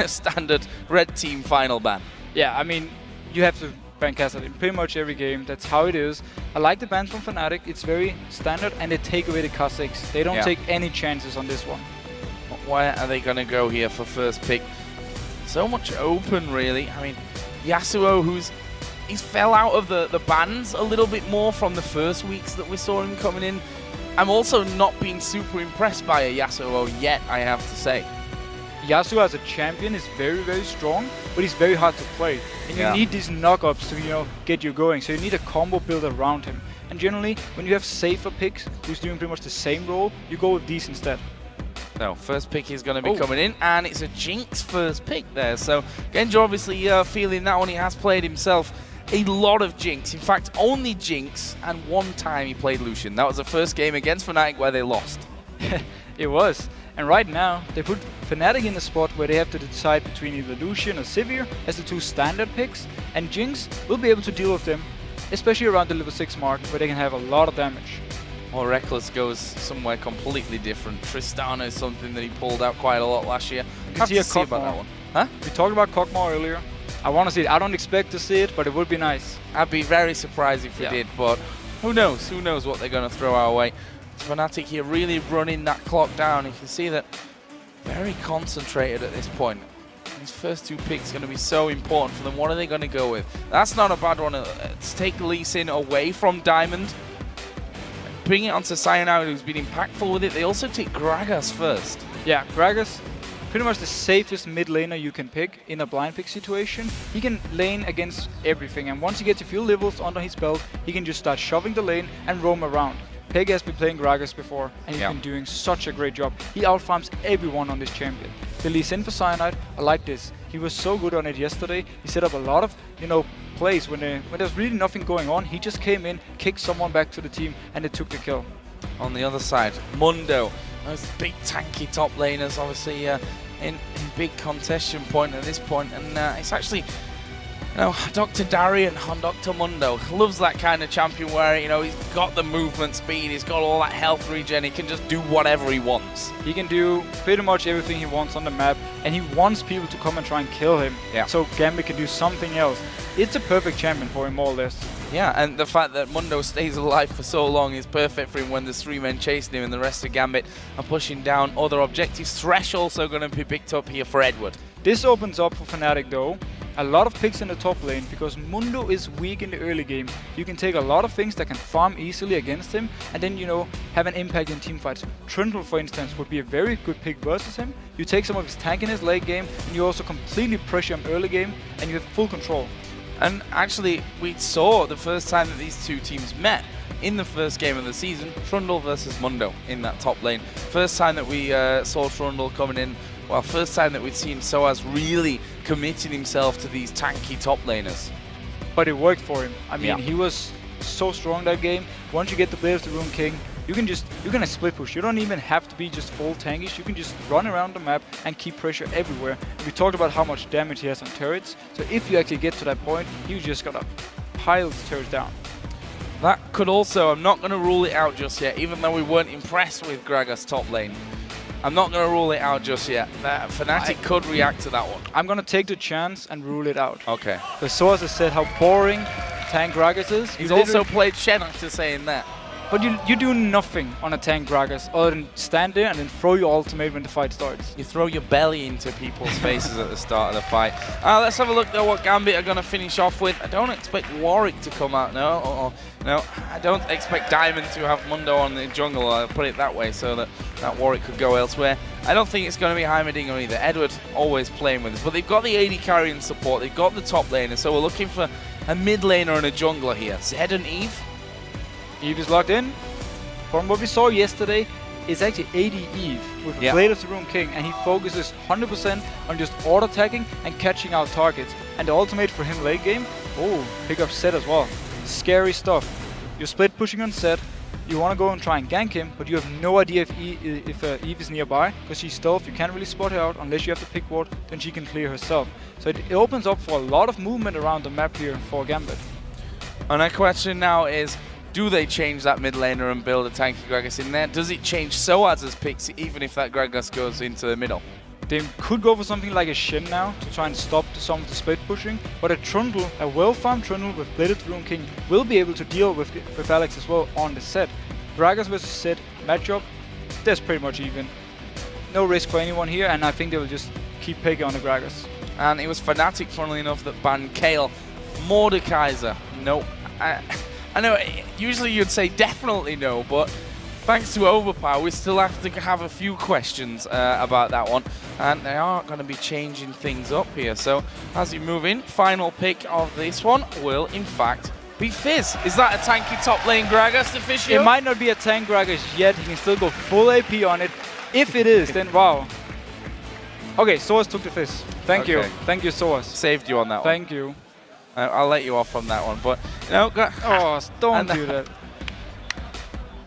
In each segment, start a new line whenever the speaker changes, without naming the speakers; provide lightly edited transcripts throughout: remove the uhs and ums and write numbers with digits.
standard red team final ban.
Yeah, I mean, you have to ban Cassidy in pretty much every game. That's how it is. I like the bans from Fnatic. It's very standard, and they take away the Kha'Zix. They don't take any chances on this one.
Where are they going to go here for first pick? So much open, really. I mean, Yasuo, he's fell out of the bans a little bit more from the first weeks that we saw him coming in. I'm also not being super impressed by a Yasuo yet, I have to say.
Yasuo as a champion is very, very strong, but he's very hard to play. And you need these knockups to, get you going. So you need a combo build around him. And generally, when you have safer picks who's doing pretty much the same role, you go with these instead.
No, first pick is going to be coming in, and it's a Jinx first pick there. So Genja obviously feeling that one. He has played himself a lot of Jinx. In fact, only Jinx, and one time he played Lucian. That was the first game against Fnatic where they lost.
It was. And right now, they put Fnatic in a spot where they have to decide between either Lucian or Sivir as the two standard picks, and Jinx will be able to deal with them, especially around the level 6 mark, where they can have a lot of damage.
Or Reckless goes somewhere completely different. Tristana is something that he pulled out quite a lot last year.
You can see
about that one. Huh?
We talked about Kog'Maw earlier. I want to see it. I don't expect to see it, but it would be nice.
I'd be very surprised if we did, but who knows? Who knows what they're going to throw our way. Fnatic here really running that clock down. You can see that very concentrated at this point. These first two picks are going to be so important for them. What are they going to go with? That's not a bad one. Let's take Lee Sin away from Diamond. Bring it onto Cyanide, who's been impactful with it. They also take Gragas first.
Yeah, Gragas, pretty much the safest mid laner you can pick in a blind pick situation. He can lane against everything, and once he gets a few levels under his belt, he can just start shoving the lane and roam around. Peg has been playing Gragas before, and he's been doing such a great job. He outfarms everyone on this champion. The Lee Sin for Cyanide, I like this. He was so good on it yesterday. He set up a lot of, plays when there's really nothing going on. He just came in, kicked someone back to the team, and they took the kill.
On the other side, Mundo. Those big tanky top laners, obviously in big contestation point at this point, and it's actually, Dr. Darian on Dr. Mundo loves that kind of champion where, he's got the movement speed, he's got all that health regen, he can just do whatever he wants.
He can do pretty much everything he wants on the map, and he wants people to come and try and kill him, so Gambit can do something else. It's a perfect champion for him, more or less.
Yeah, and the fact that Mundo stays alive for so long is perfect for him when there's 3 men chasing him and the rest of Gambit are pushing down other objectives. Thresh also going to be picked up here for Edward.
This opens up for Fnatic though. A lot of picks in the top lane because Mundo is weak in the early game. You can take a lot of things that can farm easily against him and then, have an impact in teamfights. Trundle, for instance, would be a very good pick versus him. You take some of his tank in his late game and you also completely pressure him early game and you have full control.
And actually, we saw the first time that these two teams met in the first game of the season, Trundle versus Mundo in that top lane. First time that we saw Trundle coming in, well, first time that we'd seen Soaz really committing himself to these tanky top laners.
But it worked for him. I mean, he was so strong that game. Once you get the Blade of the Rune King, you're gonna split push. You don't even have to be just full tankish. You can just run around the map and keep pressure everywhere. And we talked about how much damage he has on turrets. So if you actually get to that point, you just gotta pile the turrets down.
That could also, I'm not gonna rule it out just yet, even though we weren't impressed with Gragas top lane. I'm not gonna rule it out just yet. Fnatic could react to that one.
I'm gonna take the chance and rule it out.
Okay.
The source has said how boring tank Gragas is.
He's also played Shen after saying that.
But you do nothing on a tank Gragas other than stand there and then throw your ultimate when the fight starts.
You throw your belly into people's faces at the start of the fight. Let's have a look though what Gambit are going to finish off with. I don't expect Warwick to come out, no. I don't expect Diamond to have Mundo on the jungle, I'll put it that way, so that Warwick could go elsewhere. I don't think it's going to be Heimerdinger either. Edward always playing with us, but they've got the AD carrying support, they've got the top laner, so we're looking for a mid laner and a jungler here. Zed and Eve.
Eve is locked in. From what we saw yesterday, it's actually AD Eve with the Blade of the Rune King, and he focuses 100% on just auto-attacking and catching out targets. And the ultimate for him late game, pick up Zed as well. Scary stuff. You're split pushing on Zed, you want to go and try and gank him, but you have no idea if Eve is nearby, because she's stealth, you can't really spot her out unless you have the pick ward, then she can clear herself. So it opens up for a lot of movement around the map here for Gambit.
And our question now is, do they change that mid laner and build a tanky Gragas in there? Does it change Soaz's picks even if that Gragas goes into the middle?
They could go for something like a Shin now to try and stop some of the split pushing, but a Trundle, a well-farmed Trundle with Bladed Rune King will be able to deal with Alex as well on the set. Gragas versus Zed matchup, that's pretty much even. No risk for anyone here, and I think they will just keep picking on the Gragas.
And it was Fnatic, funnily enough, that banned Kayle. Mordekaiser, no. I know, usually you'd say definitely no, but thanks to Overpower, we still have to have a few questions about that one. And they are going to be changing things up here. So as you move in, final pick of this one will, in fact, be Fizz. Is that a tanky top lane Gragas official?
It might not be a tank Gragas yet. He can still go full AP on it. If it is, then wow. Okay, Soas took the Fizz. Thank you. Thank you, Soas.
Saved you on that one.
Thank you.
I'll let you off from that one, but you know,
don't do that.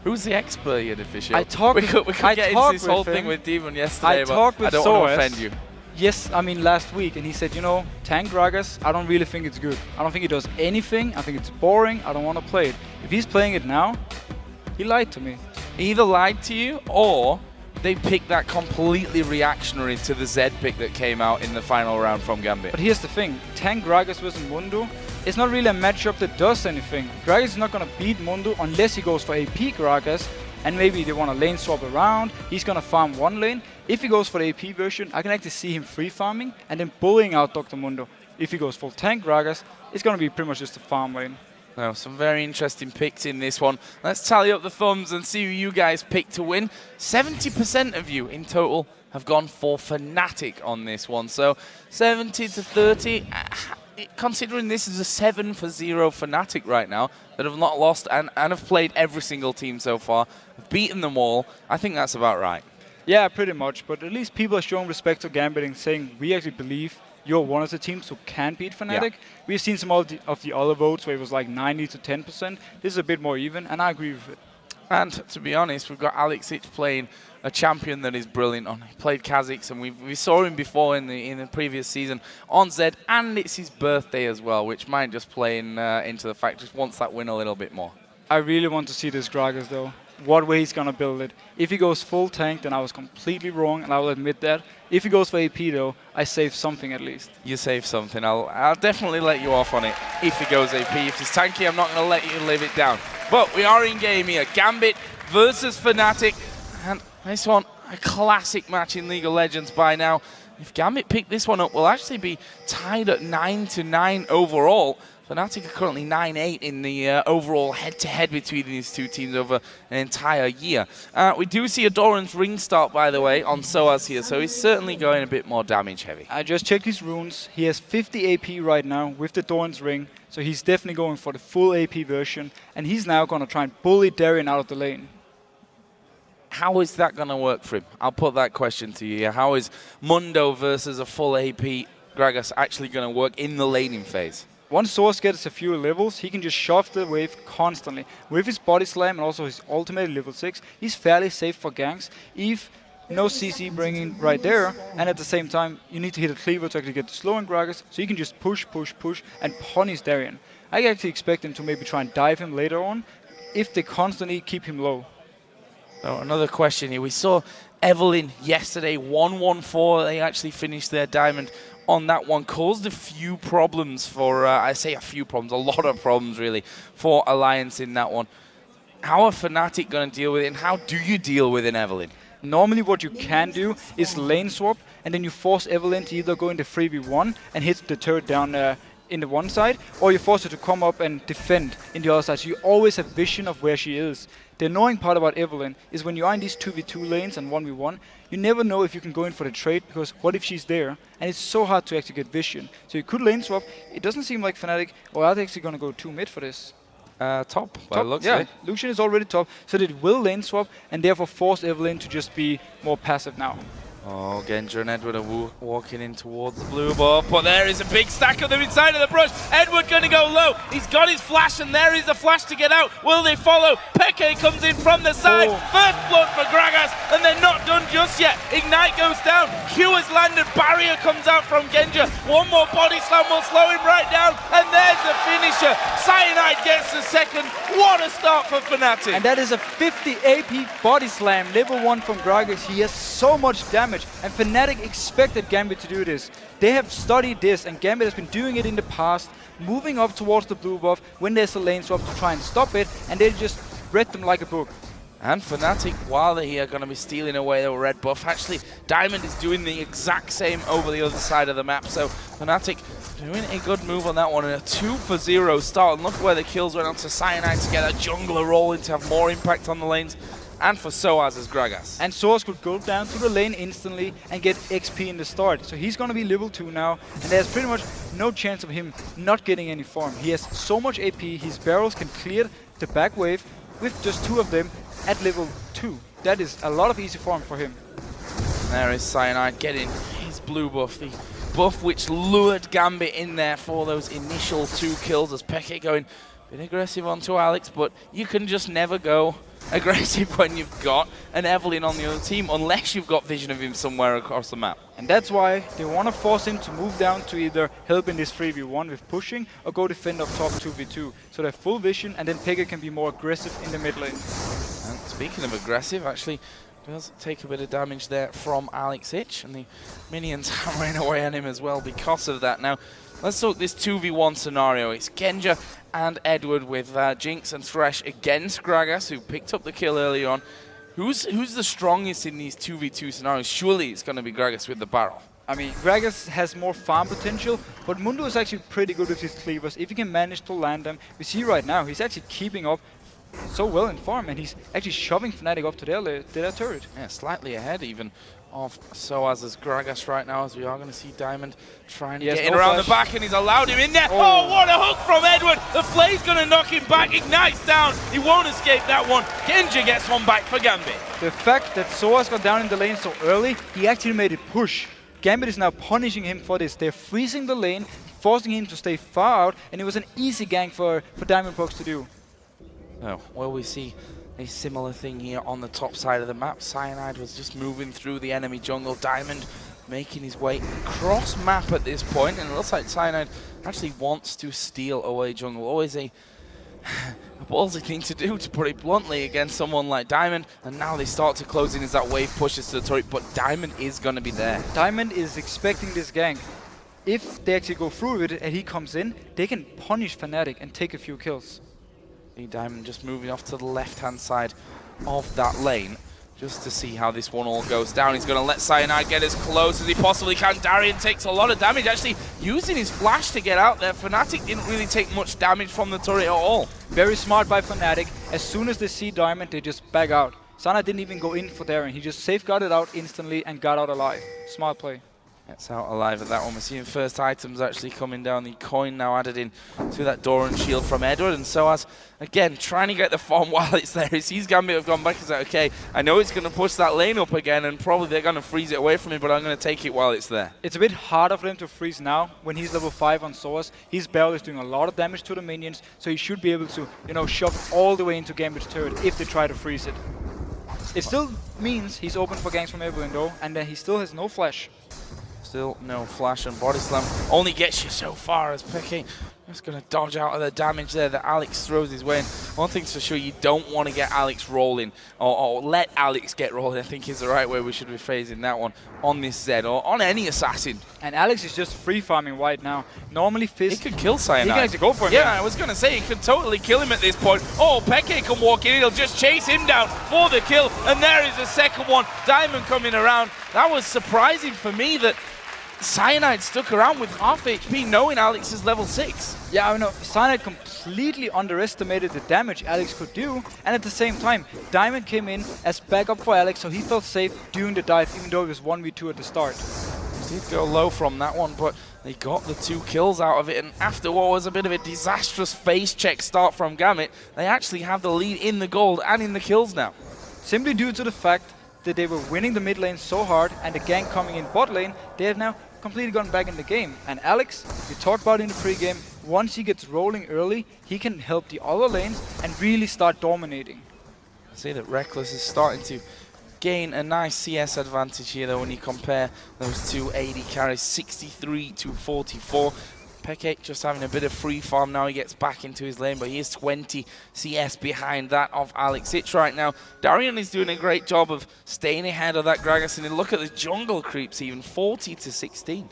Who's the expert here, official?
We could
get into this whole thing with Demon yesterday, but I don't want to offend you.
Yes, I mean last week, and he said, you know, tank Gragas, I don't really think it's good. I don't think it does anything. I think it's boring. I don't want to play it. If he's playing it now, he lied to me.
He either lied to you, or they picked that completely reactionary to the Zed pick that came out in the final round from Gambit.
But here's the thing, tank Gragas versus Mundo, it's not really a matchup that does anything. Gragas is not going to beat Mundo unless he goes for AP Gragas, and maybe they want to lane swap around. He's going to farm one lane. If he goes for the AP version, I can actually see him free farming and then bullying out Dr. Mundo. If he goes full tank Gragas, it's going to be pretty much just a farm lane.
Now, some very interesting picks in this one. Let's tally up the thumbs and see who you guys picked to win. 70% of you in total have gone for Fnatic on this one. So 70 to 30. Considering this is a 7-0 Fnatic right now, that have not lost and have played every single team so far, have beaten them all, I think that's about right.
Yeah, pretty much. But at least people are showing respect to Gambit and saying, we actually believe you're one of the teams who can beat Fnatic. Yeah. We've seen some of the other votes where it was like 90 to 10%. This is a bit more even, and I agree with it.
And to be honest, we've got Alexic playing a champion that is brilliant on. He played Kha'Zix, and we saw him before in the previous season on Zed, and it's his birthday as well, which might just play into the fact just wants that win a little bit more.
I really want to see this Gragas though. What way he's gonna build it. If he goes full tank, then I was completely wrong, and I will admit that. If he goes for AP though, I save something at least.
You save something. I'll definitely let you off on it if he goes AP. If he's tanky, I'm not gonna let you live it down. But we are in game here. Gambit versus Fnatic, and this one a classic match in League of Legends by now. If Gambit pick this one up, we'll actually be tied at 9-9 overall. Fnatic are currently 9-8 in the overall head-to-head between these two teams over an entire year. We do see a Doran's ring start, by the way, on Soas here, so he's certainly going a bit more damage heavy.
I just checked his runes. He has 50 AP right now with the Doran's ring, so he's definitely going for the full AP version, and he's now going to try and bully Darien out of the lane.
How is that going to work for him? I'll put that question to you here. How is Mundo versus a full AP Gragas actually going to work in the laning phase?
Once Source gets a few levels, he can just shove the wave constantly. With his body slam and also his ultimate level 6, he's fairly safe for ganks. Eve, no CC bringing right there, and at the same time, you need to hit a cleaver to actually get the slow in Gragas, so you can just push, and punish Darien. I actually expect him to maybe try and dive him later on, if they constantly keep him low.
So another question here. We saw Evelyn yesterday, 1-1-4. They actually finished their diamond on that one. Caused a few problems for, I say a few problems, a lot of problems really, for Alliance in that one. How are Fnatic going to deal with it, and how do you deal with an Evelyn?
Normally what you can do is lane swap, and then you force Evelyn to either go into 3v1 and hit the turret down in the one side, or you force her to come up and defend in the other side. So you always have vision of where she is. The annoying part about Evelyn is when you are in these 2v2 lanes and 1v1, you never know if you can go in for the trade, because what if she's there? And it's so hard to actually get vision. So you could lane swap. It doesn't seem like Fnatic are actually going to go 2 mid for this.
Top. Well, looks
yeah,
like.
Lucian is already top, so they will lane swap and therefore force Evelyn to just be more passive now.
Oh, Genja and Edward are walking in towards the blue buff, but there is a big stack of them inside of the brush. Edward going to go low. He's got his flash, and there is a flash to get out. Will they follow? Peke comes in from the side.
Oh.
First blood for Gragas, and they're not done just yet. Ignite goes down. Q has landed. Barrier comes out from Genja. One more body slam will slow him right down, and there's the finisher. Cyanide gets the second. What a start for Fnatic.
And that is a 50 AP body slam, level 1 from Gragas. He has so much damage. damage. And Fnatic expected Gambit to do this. They have studied this, and Gambit has been doing it in the past, moving up towards the blue buff when there's a lane swap to try and stop it, and they just read them like a book.
And Fnatic, while they're here, going to be stealing away the red buff. Actually, Diamond is doing the exact same over the other side of the map. So Fnatic doing a good move on that one. And a 2-for-0 start. And look where the kills went on to Cyanide to get a jungler rolling to have more impact on the lanes. And for Soaz as Gragas.
And Soaz could go down to the lane instantly and get XP in the start. So he's going to be level 2 now. And there's pretty much no chance of him not getting any farm. He has so much AP. His barrels can clear the back wave with just 2 of them at level 2. That is a lot of easy farm for him.
There is Cyanide getting his blue buff, the buff which lured Gambit in there for those initial 2 kills as Peke going a bit aggressive onto Alex, but you can just never go aggressive when you've got an Evelyn on the other team unless you've got vision of him somewhere across the map.
And that's why they want to force him to move down to either help in this 3v1 with pushing or go defend up top 2v2. So they have full vision, and then Peke can be more aggressive in the mid lane.
And speaking of aggressive, actually does take a bit of damage there from Alex Hitch, and the minions hammering away on him as well because of that. Now, let's talk this 2v1 scenario. It's Genja and Edward with Jinx and Thresh against Gragas, who picked up the kill early on. Who's the strongest in these 2v2 scenarios? Surely it's going to be Gragas with the barrel.
I mean, Gragas has more farm potential, but Mundo is actually pretty good with his cleavers. If he can manage to land them, we see right now he's actually keeping up so well in farm, and he's actually shoving Fnatic up to their turret.
Yeah, slightly ahead even of Soaz as Gragas right now, as we are going to see Diamond trying to get in around the back, and he's allowed him in there. Oh, what a hook from Edward! The flay's going to knock him back, ignites down, he won't escape that one. Genja gets one back for Gambit.
The fact that Soaz got down in the lane so early, he actually made it push. Gambit is now punishing him for this. They're freezing the lane, forcing him to stay far out, and it was an easy gank for Diamond Pucks to do.
Oh, well, we see a similar thing here on the top side of the map. Cyanide was just moving through the enemy jungle. Diamond making his way across map at this point, and it looks like Cyanide actually wants to steal away jungle. Always a ballsy thing to do, to put it bluntly, against someone like Diamond. And now they start to close in as that wave pushes to the turret, but Diamond is going to be there.
Diamond is expecting this gank. If they actually go through with it and he comes in, they can punish Fnatic and take a few kills.
Diamond just moving off to the left-hand side of that lane just to see how this one all goes down. He's going to let Cyanide get as close as he possibly can. Darian takes a lot of damage, actually using his flash to get out there. Fnatic didn't really take much damage from the turret at all.
Very smart by Fnatic. As soon as they see Diamond, they just back out. Cyanide didn't even go in for Darian. He just safeguarded out instantly and got out alive. Smart play.
Gets out alive at that one. We're seeing first items actually coming down. The coin now added in to that Doran shield from Edward. And Soaz, again, trying to get the farm while it's there. He sees Gambit have gone back. He's like, okay, I know it's going to push that lane up again, and probably they're going to freeze it away from me, but I'm going to take it while it's there.
It's a bit harder for them to freeze now when he's level 5 on Soaz. His barrel is doing a lot of damage to the minions, so he should be able to, shove all the way into Gambit's turret if they try to freeze it. It still means he's open for ganks from Evelyn though, and he still has no flash.
Still no flash, and body slam only gets you so far as Peke just going to dodge out of the damage there that Alex throws his way. And one thing's for sure, you don't want to get Alex rolling, or let Alex get rolling, I think is the right way we should be phrasing that one, on this Zed or on any assassin.
And Alex is just free farming right now. Normally Fizz,
he could kill Cyanide.
He can actually go for him.
Yeah, I was going to say, he could totally kill him at this point. Oh, Peke can walk in, he'll just chase him down for the kill, and there is the second one. Diamond coming around. That was surprising for me that Cyanide stuck around with half HP knowing Alex is level 6.
Yeah, I know. Cyanide completely underestimated the damage Alex could do, and at the same time, Diamond came in as backup for Alex, so he felt safe doing the dive, even though it was 1v2 at the start.
He did go low from that one, but they got the 2 kills out of it, and after what was a bit of a disastrous face check start from Gambit, they actually have the lead in the gold and in the kills now.
Simply due to the fact that they were winning the mid lane so hard, and the gank coming in bot lane, they have now completely gone back in the game. And Alex, we talked about in the pregame, once he gets rolling early, he can help the other lanes and really start dominating.
I see that Reckless is starting to gain a nice CS advantage here though when you compare those two AD carries, 63 to 44. Peke just having a bit of free farm now. He gets back into his lane, but he is 20 CS behind that of Alex Ich right now. Darian is doing a great job of staying ahead of that Gragas, and look at the jungle creeps, even 40 to 16.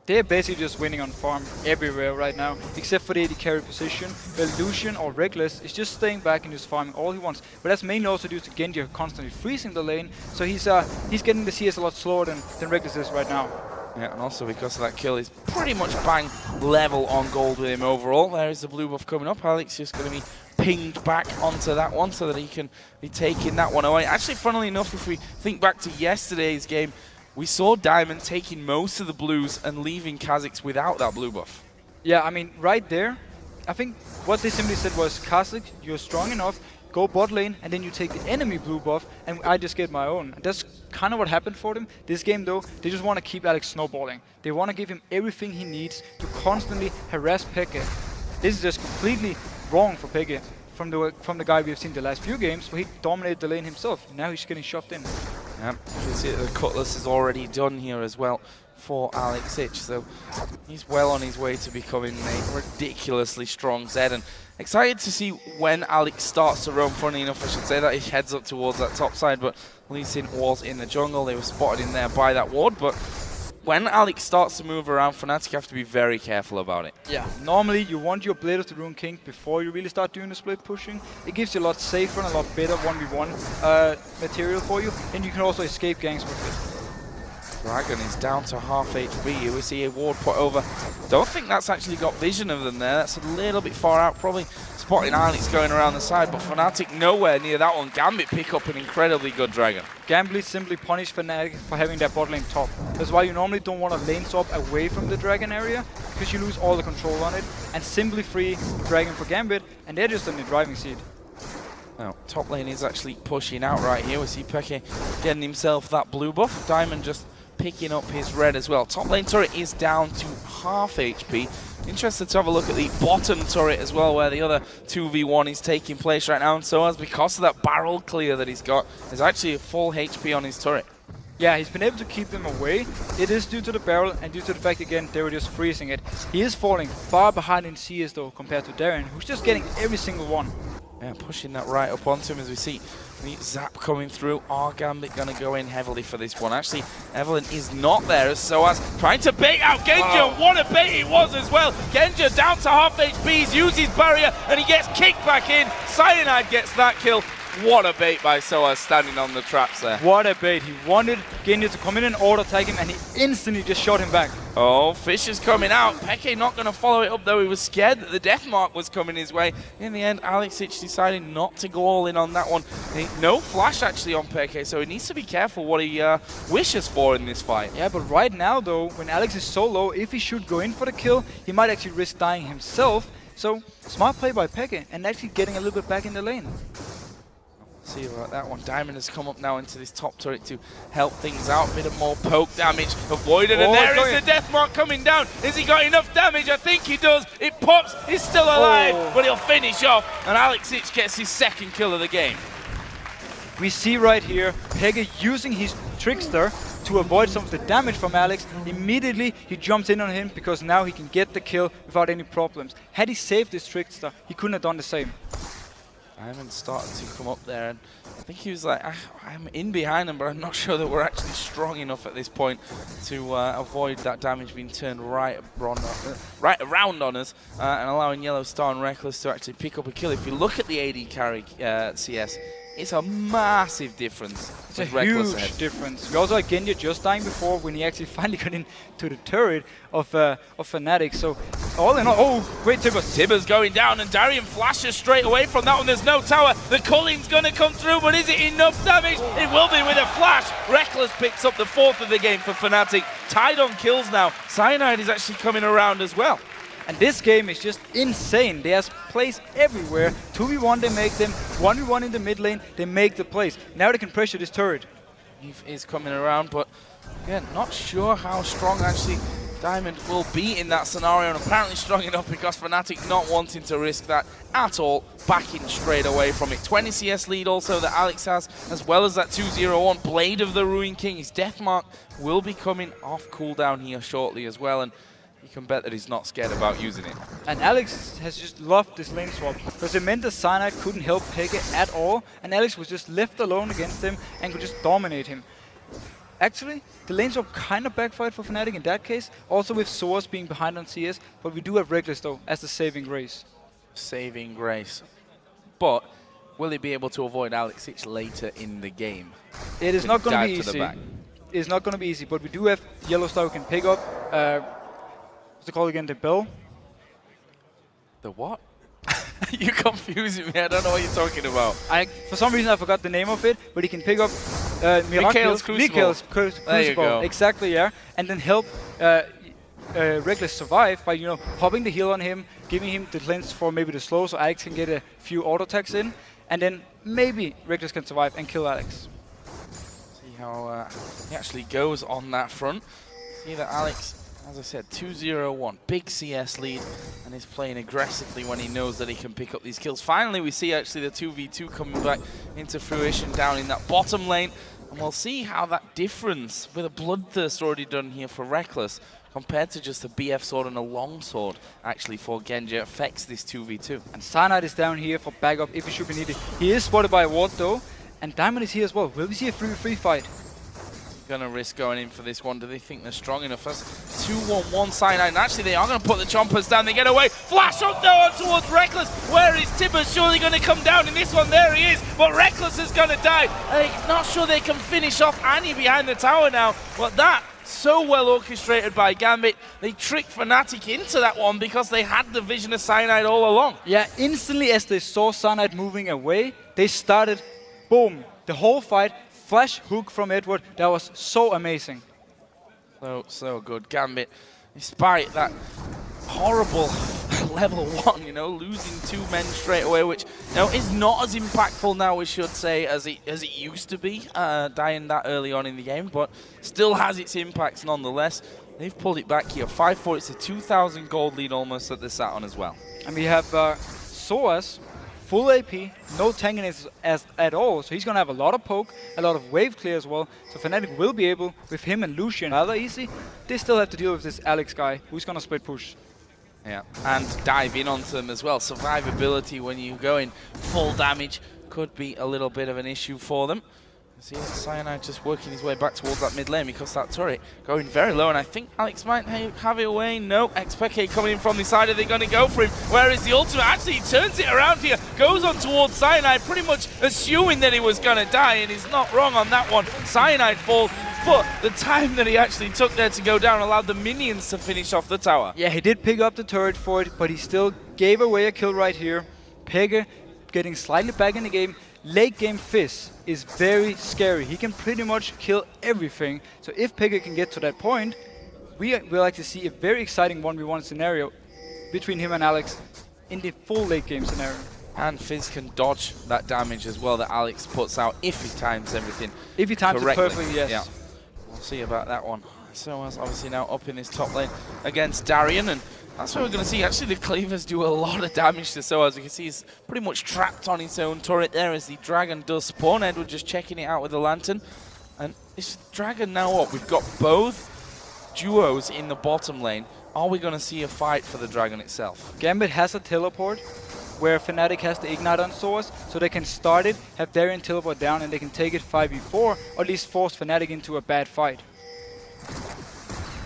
They're basically just winning on farm everywhere right now, except for the AD carry position, where Lucian or Reckless is just staying back and just farming all he wants. But that's mainly also due to Genji constantly freezing the lane, so he's getting the CS a lot slower than Reckless is right now.
Yeah, and also because of that kill, he's pretty much bang level on gold with him overall. There is the blue buff coming up. Alex just going to be pinged back onto that one so that he can be taking that one away. Actually, funnily enough, if we think back to yesterday's game, we saw Diamond taking most of the blues and leaving Kha'Zix without that blue buff.
Yeah, I mean, right there, I think what they simply said was, Kha'Zix, you're strong enough, go bot lane, and then you take the enemy blue buff, and I just get my own. And that's kind of what happened for them. This game, though, they just want to keep Alex snowballing. They want to give him everything he needs to constantly harass Peke. This is just completely wrong for Peke from the guy we've seen the last few games, where he dominated the lane himself. Now he's getting shoved in.
Yeah, you can see that the Cutlass is already done here as well for Alex Ich, so he's well on his way to becoming a ridiculously strong Zed, and excited to see when Alex starts to roam. Funny enough, I should say that he heads up towards that top side, but Lee Sin was in the jungle. They were spotted in there by that ward, but when Alex starts to move around, Fnatic have to be very careful about it.
Yeah, normally you want your Blade of the Rune King before you really start doing the split pushing. It gives you a lot safer and a lot better 1v1 material for you, and you can also escape ganks with it.
Dragon is down to half HP. Here we see a ward put over. Don't think that's actually got vision of them there. That's a little bit far out, probably spotting Alex going around the side, but Fnatic nowhere near that one. Gambit pick up an incredibly good Dragon.
Gambit simply punished Fnatic for having their bot lane top. That's why you normally don't want to lane swap away from the Dragon area, because you lose all the control on it, and simply free Dragon for Gambit, and they're just in the driving seat.
Now, top lane is actually pushing out right here. We see Peke getting himself that blue buff. Diamond just picking up his red as well. Top lane turret is down to half HP. Interested to have a look at the bottom turret as well, where the other 2v1 is taking place right now. And so as because of that barrel clear that he's got, there's actually a full HP on his turret.
Yeah, he's been able to keep them away. It is due to the barrel and due to the fact, again, they were just freezing it. He is falling far behind in CS though, compared to Darren, who's just getting every single one.
Yeah, pushing that right up onto him as we see the zap coming through. Are Gambit going to go in heavily for this one? Actually, Evelyn is not there, so as trying to bait out Genja. Wow. What a bait it was as well. Genja down to half HP, he's used his barrier, and he gets kicked back in. Cyanide gets that kill. What a bait by Soaz standing on the traps there.
What a bait. He wanted Genja to come in and auto-tag him, and he instantly just shot him back.
Oh, Fish is coming out. Peke not going to follow it up, though. He was scared that the death mark was coming his way. In the end, Alex Ich decided not to go all in on that one. No flash, actually, on Peke, so he needs to be careful what he wishes for in this fight.
Yeah, but right now, though, when Alex is so low, if he should go in for the kill, he might actually risk dying himself. So, smart play by Peke, and actually getting a little bit back in the lane.
See about that one. Diamond has come up now into this top turret to help things out. A bit of more poke damage avoided, and there is the death mark coming down. Has he got enough damage? I think he does. It pops. He's still alive, but he'll finish off. And Alex Ich gets his second kill of the game.
We see right here Peke using his Trickster to avoid some of the damage from Alex. Immediately he jumps in on him because now he can get the kill without any problems. Had he saved this Trickster, he couldn't have done the same.
Diamond started to come up there, and I think he was like, I'm in behind him, but I'm not sure that we're actually strong enough at this point to avoid that damage being turned right around on us, and allowing Yellow Star and Reckless to actually pick up a kill. If you look at the AD carry CS, it's a massive difference.
It's a huge difference. We also had Genja just dying before when he actually finally got into the turret of Fnatic. So all in all, oh, great Tibbers.
Tibbers going down, and Darian flashes straight away from that one. There's no tower. The culling's going to come through, but is it enough damage? It will be with a flash. Reckless picks up the fourth of the game for Fnatic. Tied on kills now. Cyanide is actually coming around as well.
And this game is just insane. There's plays everywhere. 2v1 they make them, 1v1 in the mid lane, they make the plays. Now they can pressure this turret.
Eve is coming around, but again, not sure how strong actually Diamond will be in that scenario, and apparently strong enough because Fnatic not wanting to risk that at all, backing straight away from it. 20 CS lead also that Alex has, as well as that 2-0-1 Blade of the Ruin King. His death mark will be coming off cooldown here shortly as well, and you can bet that he's not scared about using it.
And Alex has just loved this lane swap, because it meant that Cyanide couldn't help Peke at all, and Alex was just left alone against him and could just dominate him. Actually, the lane swap kind of backfired for Fnatic in that case, also with Source being behind on CS, but we do have Reckless though, as the saving grace.
Saving grace. But will he be able to avoid Alex Ich later in the game?
It is not going to be easy.
Back?
It's not going to be easy, but we do have Yellowstar who can pick up, what's it called again, the bell?
The what? You're confusing me, I don't know what you're talking about.
For some reason I forgot the name of it, but he can pick up
Mikhail's Crucible. There you go.
Exactly, yeah. And then help Reckless survive by, popping the heal on him, giving him the cleanse for maybe the slow so Alex can get a few auto attacks in, and then maybe Reckless can survive and kill Alex.
See how he actually goes on that front. See that Alex, as I said, 2-0-1, big CS lead, and is playing aggressively when he knows that he can pick up these kills. Finally, we see actually the 2v2 coming back into fruition down in that bottom lane, and we'll see how that difference with a Bloodthirst already done here for Reckless compared to just a BF sword and a long sword actually for Genji affects this 2v2.
And Cyanide is down here for backup if he should be needed. He is spotted by a ward though, and Diamond is here as well. Will we see a 3v3 fight?
Gonna risk going in for this one. Do they think they're strong enough? That's 2-1-1 Cyanide, and actually they are gonna put the chompers down. They get away. Flash up though on towards Reckless. Where is Tibbers? Surely gonna come down in this one. There he is, but Reckless is gonna die. I'm not sure they can finish off Annie behind the tower now, but that so well orchestrated by Gambit. They tricked Fnatic into that one because they had the vision of Cyanide all along.
Yeah, instantly as they saw Cyanide moving away, they started, boom, the whole fight. Flash hook from Edward, that was so amazing.
So good. Gambit, despite that horrible level 1, losing 2 men straight away, which is not as impactful now, we should say, as it used to be, dying that early on in the game, but still has its impacts nonetheless. They've pulled it back here. 5-4, it's a 2,000 gold lead almost that they're sat on as well.
And we have Soas, full AP, no tankiness at all, so he's going to have a lot of poke, a lot of wave clear as well, so Fnatic will be able, with him and Lucian rather easy, they still have to deal with this Alex guy, who's going to split push.
Yeah, and dive in onto them as well. Survivability when you go in full damage could be a little bit of an issue for them. See Cyanide just working his way back towards that mid lane because that turret going very low, and I think Alex might have it away. No, XPK coming in from the side. Are they going to go for him? Where is the ultimate? Actually, he turns it around here, goes on towards Cyanide, pretty much assuming that he was going to die, and he's not wrong on that one. Cyanide falls, but the time that he actually took there to go down allowed the minions to finish off the tower.
Yeah, he did pick up the turret for it, but he still gave away a kill right here. Peke getting slightly back in the game. Late game Fizz is very scary. He can pretty much kill everything. So if Peke can get to that point, we will like to see a very exciting 1v1 scenario between him and Alex in the full late game scenario.
And Fizz can dodge that damage as well that Alex puts out if he times everything
If he times
correctly.
it perfectly, yes.
Yeah. We'll see about that one. So obviously now up in his top lane against Darian, and that's what we're going to see. Actually, the cleavers do a lot of damage to So. As you can see, he's pretty much trapped on his own turret there as the dragon does spawn. Edward just checking it out with the lantern. And this dragon now up. We've got both duos in the bottom lane. Are we going to see a fight for the dragon itself?
Gambit has a teleport where Fnatic has the ignite on Source, so they can start it, have Darian teleport down, and they can take it 5v4, or at least force Fnatic into a bad fight.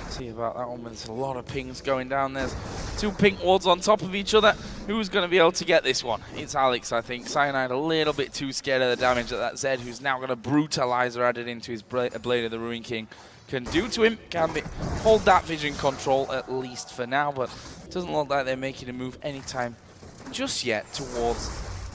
See about that one. There's a lot of pings going down. There's 2 pink wards on top of each other. Who's going to be able to get this one? It's Alex, I think. Cyanide a little bit too scared of the damage that Zed, who's now got a brutalizer added into his Blade of the Ruin King, can do to him. Gambit hold that vision control at least for now, but it doesn't look like they're making a move anytime just yet towards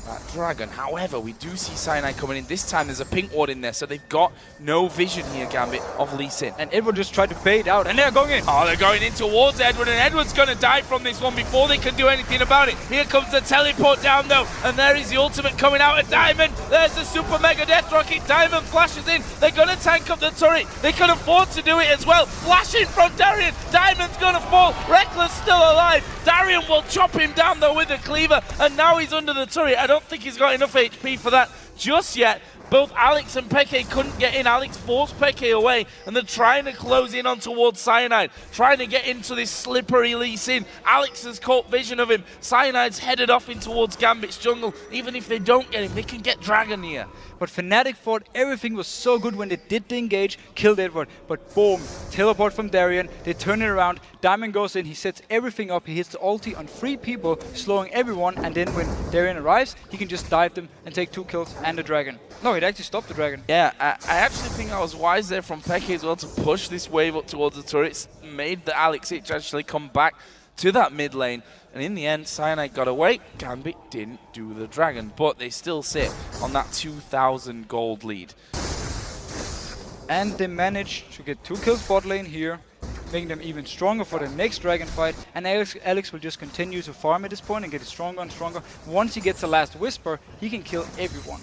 that dragon. However, we do see Cyanide coming in. This time there's a pink ward in there, so they've got no vision here, Gambit, of Lee Sin.
And Edward just tried to bait out, and they're going in.
Oh, they're going in towards Edward, and Edward's going to die from this one before they can do anything about it. Here comes the teleport down, though, and there is the ultimate coming out of Diamond. There's the super mega death rocket. Diamond flashes in. They're going to tank up the turret. They can afford to do it as well. Flashing from Darian. Diamond's going to fall. Reckless still alive. Darian will chop him down, though, with a cleaver, and now he's under the turret. I don't think he's got enough HP for that just yet, Both Alex and Peke couldn't get in. Alex forced Peke away, and they're trying to close in on towards Cyanide, trying to get into this slippery Lee Sin. Alex has caught vision of him. Cyanide's headed off in towards Gambit's jungle. Even if they don't get him, they can get Dragon here.
But Fnatic thought everything was so good when they did the engage, killed Edward. But boom, teleport from Darien, they turn it around, Diamond goes in, he sets everything up, he hits the ulti on 3 people, slowing everyone, and then when Darien arrives, he can just dive them and take 2 kills and the Dragon. No, he'd actually stopped the Dragon.
Yeah, I actually think I was wise there from Peke as well to push this wave up towards the turrets, made the Alex Itch actually come back to that mid lane. And in the end, Cyanide got away. Gambit didn't do the Dragon, but they still sit on that 2,000 gold lead.
And they managed to get 2 kills bot lane here, making them even stronger for the next Dragon fight. And Alex will just continue to farm at this point and get stronger and stronger. Once he gets the last Whisper, he can kill everyone.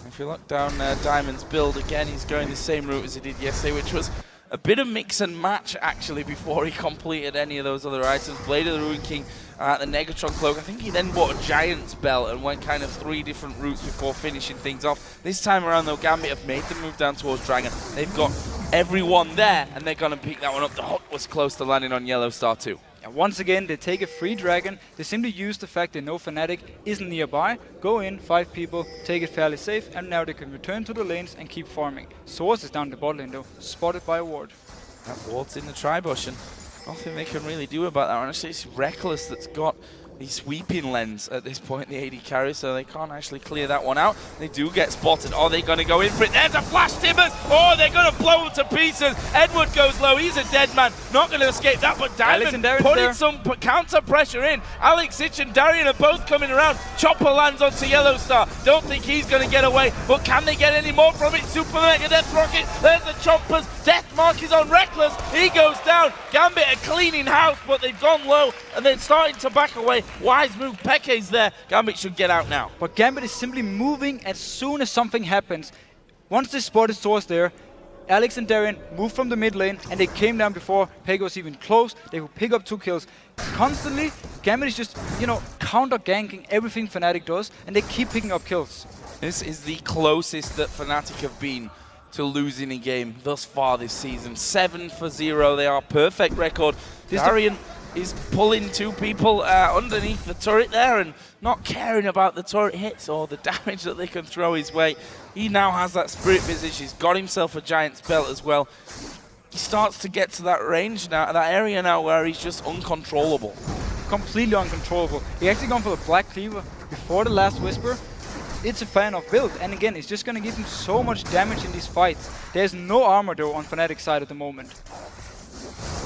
If you look down Diamond's build, again, he's going the same route as he did yesterday, which was a bit of mix and match, actually, before he completed any of those other items. Blade of the Ruin King, the Negatron Cloak. I think he then bought a Giant's Belt and went kind of 3 different routes before finishing things off. This time around, though, Gambit have made the move down towards Dragon. They've got everyone there, and they're going to pick that one up. The hook was close to landing on Yellow Star, too.
And once again, they take a free Dragon. They simply use the fact they know Fnatic isn't nearby, go in, 5 people, take it fairly safe, and now they can return to the lanes and keep farming. Source is down the bot lane though, spotted by a ward.
That ward's in the tri-bush, and nothing they can really do about that. Honestly, it's Reckless that's got the sweeping lens at this point, the AD carry, so they can't actually clear that one out. They do get spotted. Are they going to go in for it? There's a flash, Timbers! Oh, they're going to blow him to pieces. Edward goes low. He's a dead man. Not going to escape that, but Diamond putting some counter pressure in. Alex Itch and Darien are both coming around. Chopper lands onto Yellow Star. Don't think he's going to get away, but can they get any more from it? Super Mega Death Rocket. There's the Choppers. Death Mark is on Reckless. He goes down. Gambit are cleaning house, but they've gone low, and they're starting to back away. Wise move, Peke's there. Gambit should get out now.
But Gambit is simply moving as soon as something happens. Once they spotted Source there, Alex and Darien moved from the mid lane, and they came down before Peke was even close. They could pick up 2 kills. Constantly, Gambit is just, counter-ganking everything Fnatic does, and they keep picking up kills.
This is the closest that Fnatic have been to losing a game thus far this season. 7-0, they are perfect record. Darien is pulling 2 people underneath the turret there and not caring about the turret hits or the damage that they can throw his way. He now has that Spirit Visage. He's got himself a Giant's Belt as well. He starts to get to that range now, that area now where he's just uncontrollable.
Completely uncontrollable. He actually gone for the Black Cleaver before the last Whisper. It's a fan of build, and again, it's just going to give him so much damage in these fights. There's no armor though on Fnatic's side at the moment.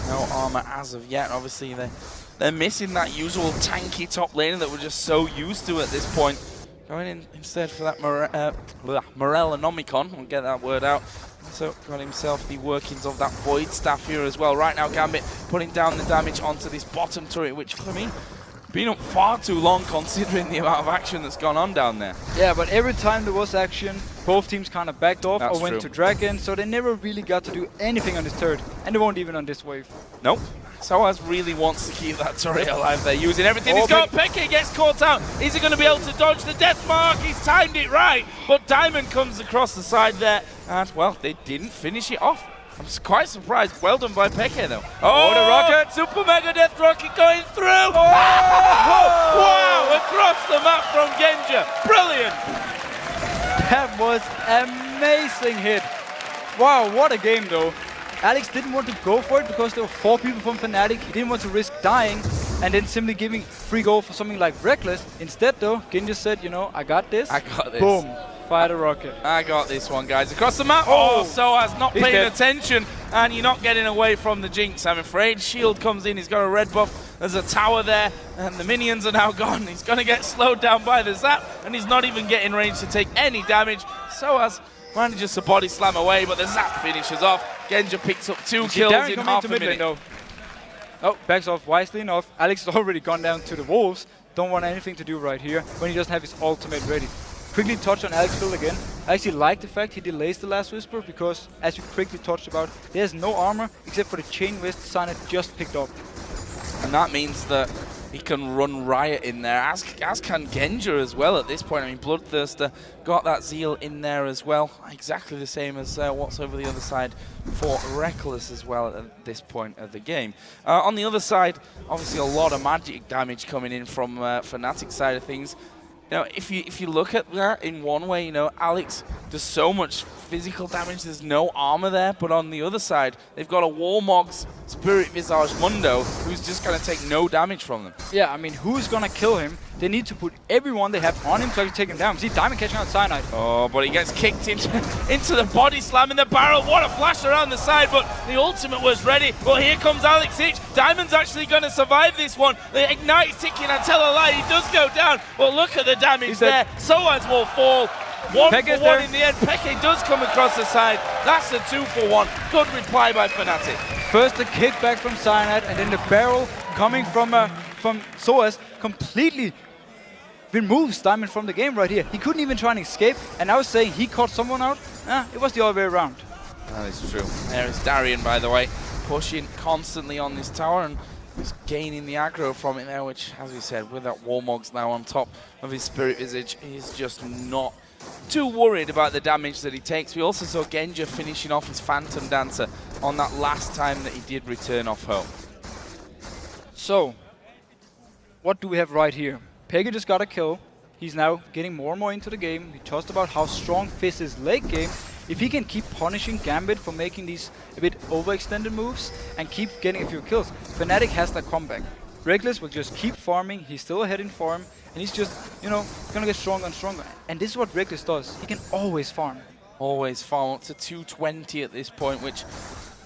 No armor as of yet. Obviously, they're missing that usual tanky top laner that we're just so used to at this point. Going in instead for that Morellonomicon. We'll get that word out. So got himself the workings of that Void Staff here as well. Right now, Gambit putting down the damage onto this bottom turret, which for me, been up far too long considering the amount of action that's gone on down there.
Yeah, but every time there was action, both teams kind of backed off or went to Dragon, so they never really got to do anything on this turret, and they won't even on this wave.
Nope. Soaz really wants to keep that turret alive. They're using everything he's got. Peke gets caught out. Is he going to be able to dodge the Death Mark? He's timed it right, but Diamond comes across the side there, and, well, they didn't finish it off. I'm quite surprised. Well done by Peke, though.
Oh, the rocket!
Super Mega Death Rocket going through! Oh! Wow! Across the map from Genja. Brilliant!
That was amazing hit. Wow, what a game, though. Alex didn't want to go for it because there were 4 people from Fnatic. He didn't want to risk dying and then simply giving free go for something like Reckless. Instead, though, Genja said, I got this.
I got this.
Boom. Fire the rocket.
I got this one, guys. Across the map. Oh, Soaz not paying attention, and you're not getting away from the Jinx, I'm afraid. Shield comes in. He's got a red buff. There's a tower there, and the minions are now gone. He's going to get slowed down by the zap, and he's not even getting range to take any damage. Soaz manages to body slam away, but the zap finishes off. Genja picks up 2 kills in half a minute.
Oh, backs off wisely enough. Alex has already gone down to the Wolves. Don't want anything to do right here when he doesn't have his ultimate ready. Quickly touch on Alex's build again. I actually like the fact he delays the last Whisper because, as we quickly touched about, there's no armor except for the Chain Wrist Signet just picked up.
And that means that he can run riot in there, as can Genja as well at this point. I mean, Bloodthirster got that Zeal in there as well, exactly the same as what's over the other side for Reckless as well at this point of the game. On the other side, obviously a lot of magic damage coming in from Fnatic side of things. Now, if you look at that in one way, you know, Alex does so much physical damage, there's no armor there, but on the other side, they've got a Warmog's Spirit Visage Mundo who's just going to take no damage from them.
Yeah, I mean, who's going to kill him? They need to put everyone they have on him to actually take him down. See, Diamond catching out Cyanide.
Oh, but he gets kicked into the body slam in the barrel. What a flash around the side, but the ultimate was ready. Well, here comes Alex Ich. Diamond's actually going to survive this one. The Ignite is ticking, and tell a lie, he does go down. Well, look at the damage there. Soaz will fall. One for one in the end. Peke does come across the side. That's a 2 for 1. Good reply by Fnatic.
First the kickback from Cyanide, and then the barrel coming from Soaz completely removes Diamond from the game right here. He couldn't even try and escape, and I was saying he caught someone out. It was the other way around.
That is true. There is Darian, by the way, pushing constantly on this tower and just gaining the aggro from it there, which, as we said, with that Warmogs now on top of his Spirit Visage, he's just not too worried about the damage that he takes. We also saw Genja finishing off his Phantom Dancer on that last time that he did return off home.
So, what do we have right here? Peke just got a kill. He's now getting more and more into the game. We talked about how strong Fizz is late game. If he can keep punishing Gambit for making these a bit overextended moves and keep getting a few kills, Fnatic has that comeback. Reckless will just keep farming. He's still ahead in farm, and he's just, you know, gonna get stronger and stronger. And this is what Reckless does. He can always farm.
Always farm up to 220 at this point, which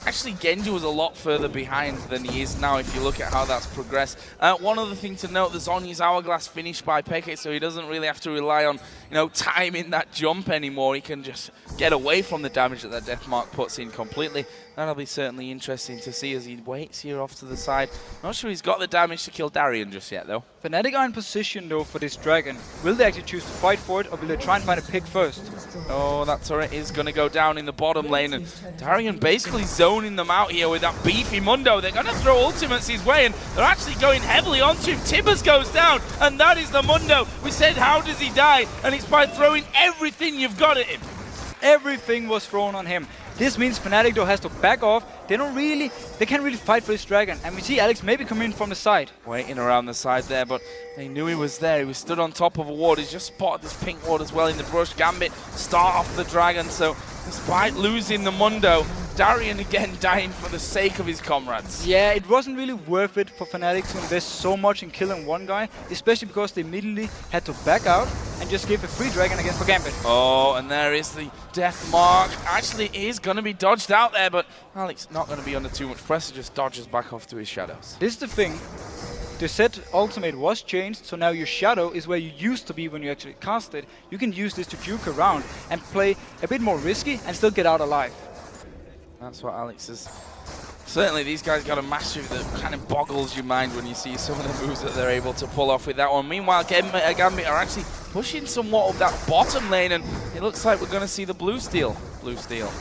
actually Genji was a lot further behind than he is now if you look at how that's progressed. One other thing to note, the Zhonya's Hourglass finished by Peke, so he doesn't really have to rely on, you know, timing that jump anymore. He can just get away from the damage that Deathmark puts in completely. That'll be certainly interesting to see as he waits here off to the side. Not sure he's got the damage to kill Darian just yet, though.
Fnatic are in position, though, for this dragon. Will they actually choose to fight for it, or will they try and find a pick first?
Oh, that turret is going to go down in the bottom lane, and Darian basically zoning them out here with that beefy Mundo. They're going to throw ultimates his way, and they're actually going heavily onto him. Tibbers goes down, and that is the Mundo. We said, how does he die? And it's by throwing everything you've got at him.
Everything was thrown on him. This means Fnatic, though, has to back off. They can't really fight for this dragon. And we see Alex maybe come in from the side.
Waiting around the side there, but they knew he was there. He was stood on top of a ward. He's just spotted this pink ward as well in the brush. Gambit start off the dragon, so despite losing the Mundo, Darian again dying for the sake of his comrades.
Yeah, it wasn't really worth it for Fnatic to invest so much in killing one guy, especially because they immediately had to back out and just give a free dragon again for Gambit.
Oh, and there is the death mark. Actually, is going to be dodged out there, but Alex not going to be under too much pressure, just dodges back off to his shadows.
This is the thing. The set ultimate was changed, so now your shadow is where you used to be when you actually cast it. You can use this to juke around and play a bit more risky and still get out alive.
That's what Alex is. Certainly, these guys got a mastery that kind of boggles your mind when you see some of the moves that they're able to pull off with that one. Meanwhile, Gambit are actually pushing somewhat of that bottom lane, and it looks like we're going to see the blue steal. Blue steal.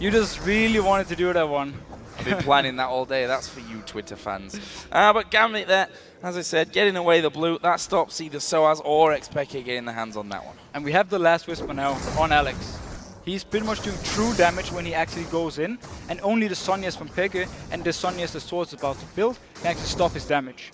You just really wanted to do that one.
I've been planning that all day. That's for you, Twitter fans. But Gambit there, as I said, getting away the blue. That stops either Soaz or Xpeke getting the hands on that one.
And we have the last Whisper now on Alex. He's pretty much doing true damage when he actually goes in, and only the Zhonya's from Peke and the Zhonya's the sword's about to build can actually stop his damage.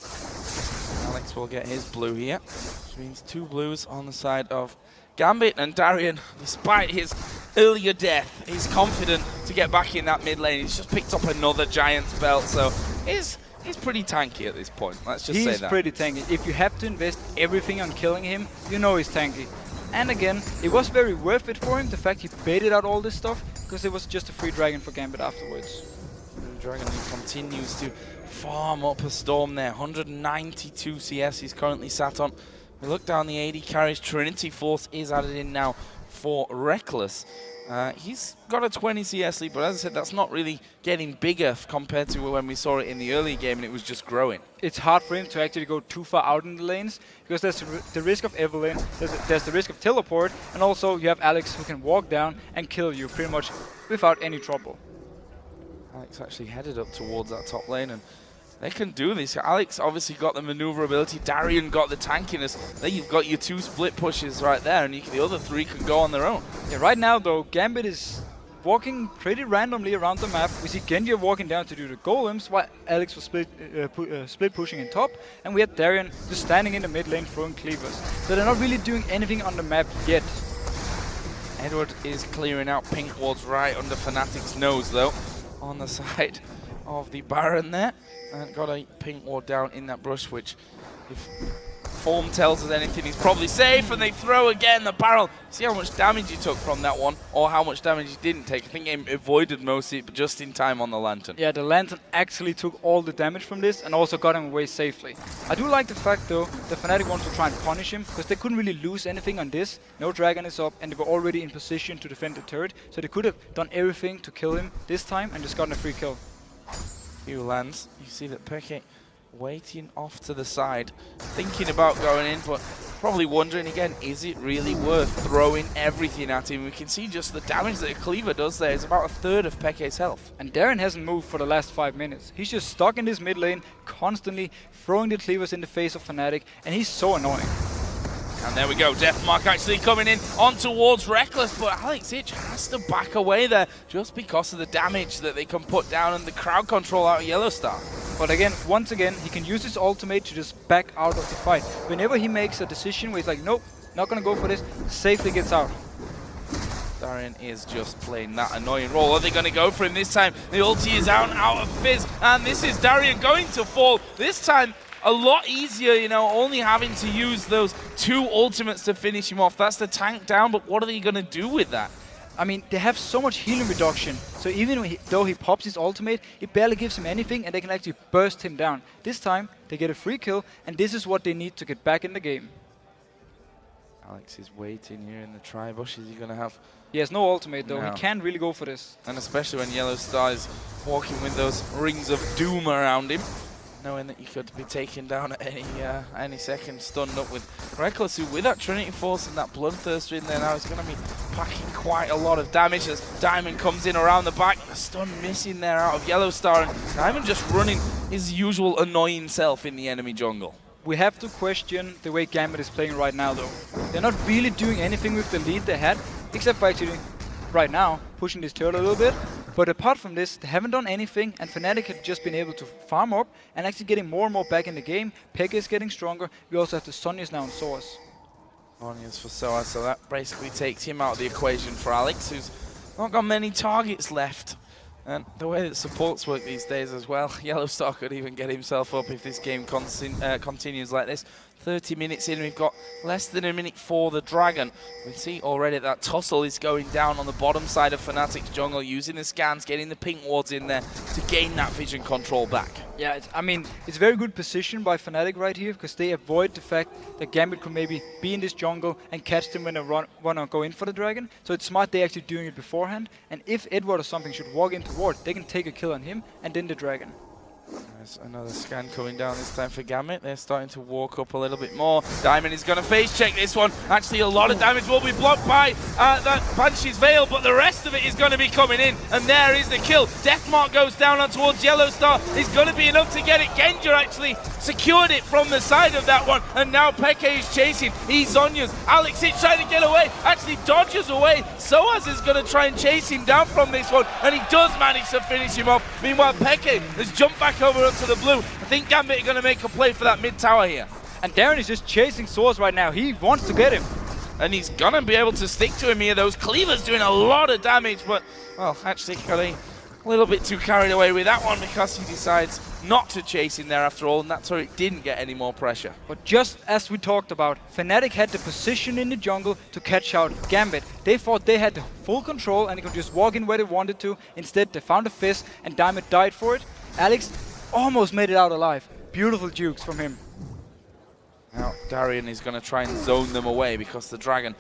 Alex will get his blue here, which means 2 blues on the side of Gambit, and Darian, despite his earlier death, he's confident to get back in that mid lane. He's just picked up another Giant's belt, so he's pretty tanky at this point. Let's just say that.
He's pretty tanky. If you have to invest everything on killing him, you know he's tanky. And again, it was very worth it for him, the fact he baited out all this stuff, because it was just a free dragon for Gambit afterwards.
The dragon continues to farm up a storm there. 192 CS he's currently sat on. We look down the AD carries. Trinity Force is added in now for Reckless. He's got a 20 CS lead, but as I said, that's not really getting bigger compared to when we saw it in the early game and it was just growing.
It's hard for him to actually go too far out in the lanes, because there's the risk of Evelyn, there's the risk of teleport, and also you have Alex who can walk down and kill you pretty much without any trouble.
Alex actually headed up towards that top lane, and they can do this. Alex obviously got the maneuverability. Darian got the tankiness. Then you've got your 2 split pushes right there, and the other 3 can go on their own.
Yeah, right now though, Gambit is walking pretty randomly around the map. We see Genji walking down to do the golems, while Alex was split pushing in top, and we had Darian just standing in the mid lane throwing cleavers. So they're not really doing anything on the map yet.
Edward is clearing out pink wards right under Fnatic's nose though, on the side of the Baron there, and got a pink ward down in that brush, which if form tells us anything, he's probably safe, and they throw again the barrel. See how much damage he took from that one, or how much damage he didn't take. I think he avoided most of it, but just in time on the Lantern.
Yeah, the Lantern actually took all the damage from this and also got him away safely. I do like the fact though, the Fnatic wants to try and punish him, because they couldn't really lose anything on this. No Dragon is up, and they were already in position to defend the turret, so they could have done everything to kill him this time and just gotten a free kill.
Few lands. You see that Peke waiting off to the side, thinking about going in, but probably wondering again, is it really worth throwing everything at him? We can see just the damage that a cleaver does there is about 1/3 of Peke's health.
And Darren hasn't moved for the last 5 minutes. He's just stuck in this mid lane, constantly throwing the cleavers in the face of Fnatic, and he's so annoying.
And there we go, Deathmark actually coming in on towards Reckless, but Alex Ich has to back away there just because of the damage that they can put down and the crowd control out of Yellowstar.
But again, once again, he can use his ultimate to just back out of the fight. Whenever he makes a decision where he's like, nope, not gonna go for this, safely gets out.
Darian is just playing that annoying role. Are they going to go for him this time? The ulti is out of Fizz, and this is Darian going to fall. This time, a lot easier, you know, only having to use those 2 ultimates to finish him off. That's the tank down, but what are they going to do with that?
I mean, they have so much healing reduction, so even though he pops his ultimate, it barely gives him anything, and they can actually burst him down. This time, they get a free kill, and this is what they need to get back in the game.
Alex is waiting here in the tri-bush. Is he going to have...
He has no ultimate though,
No.
he can't really go for this.
And especially when Yellowstar is walking with those rings of doom around him, knowing that you could be taken down at any second, stunned up with Reckless, who with that Trinity Force and that Bloodthirster in there now is going to be packing quite a lot of damage as Diamond comes in around the back. The stun missing there out of Yellowstar, and Diamond just running his usual annoying self in the enemy jungle.
We have to question the way Gambit is playing right now though. They're not really doing anything with the lead they had, except for actually, right now, pushing this turret a little bit. But apart from this, they haven't done anything, and Fnatic have just been able to farm up and actually getting more and more back in the game. Pekka is getting stronger. We also have the Sonyas now and Soas.
Sonyas for Soas, so that basically takes him out of the equation for Alex, who's not got many targets left. And the way that supports work these days as well, Yellowstar could even get himself up if this game continues like this. 30 minutes in, we've got less than a minute for the Dragon. We see already that Tussle is going down on the bottom side of Fnatic's jungle, using the scans, getting the pink wards in there to gain that vision control back. Yeah,
it's very good position by Fnatic right here, because they avoid the fact that Gambit could maybe be in this jungle and catch them when they want to go in for the Dragon. So it's smart they're actually doing it beforehand, and if Edward or something should walk into ward, they can take a kill on him and then the Dragon.
There's another scan coming down this time for Gambit. They're starting to walk up a little bit more. Diamond is going to face check this one. Actually, a lot of damage will be blocked by that Banshee's Veil, but the rest of it is going to be coming in. And there is the kill. Deathmark goes down on towards Yellowstar. It's going to be enough to get it. Genja actually secured it from the side of that one. And now Peke is chasing. He's Zonya's. Alex is trying to get away. Actually dodges away. Soaz is going to try and chase him down from this one. And he does manage to finish him off. Meanwhile, Peke has jumped back over onto the blue. I think Gambit are going to make a play for that mid tower here.
And Darren is just chasing Soaz right now. He wants to get him.
And he's going to be able to stick to him here. Those cleavers doing a lot of damage, but, well, actually got a little bit too carried away with that one because he decides not to chase in there after all, and that turret didn't get any more pressure.
But just as we talked about, Fnatic had the position in the jungle to catch out Gambit. They thought they had the full control and they could just walk in where they wanted to. Instead, they found a Fizz and Diamond died for it. Alex almost made it out alive. Beautiful jukes from him.
Now, Darian is going to try and zone them away because the Dragon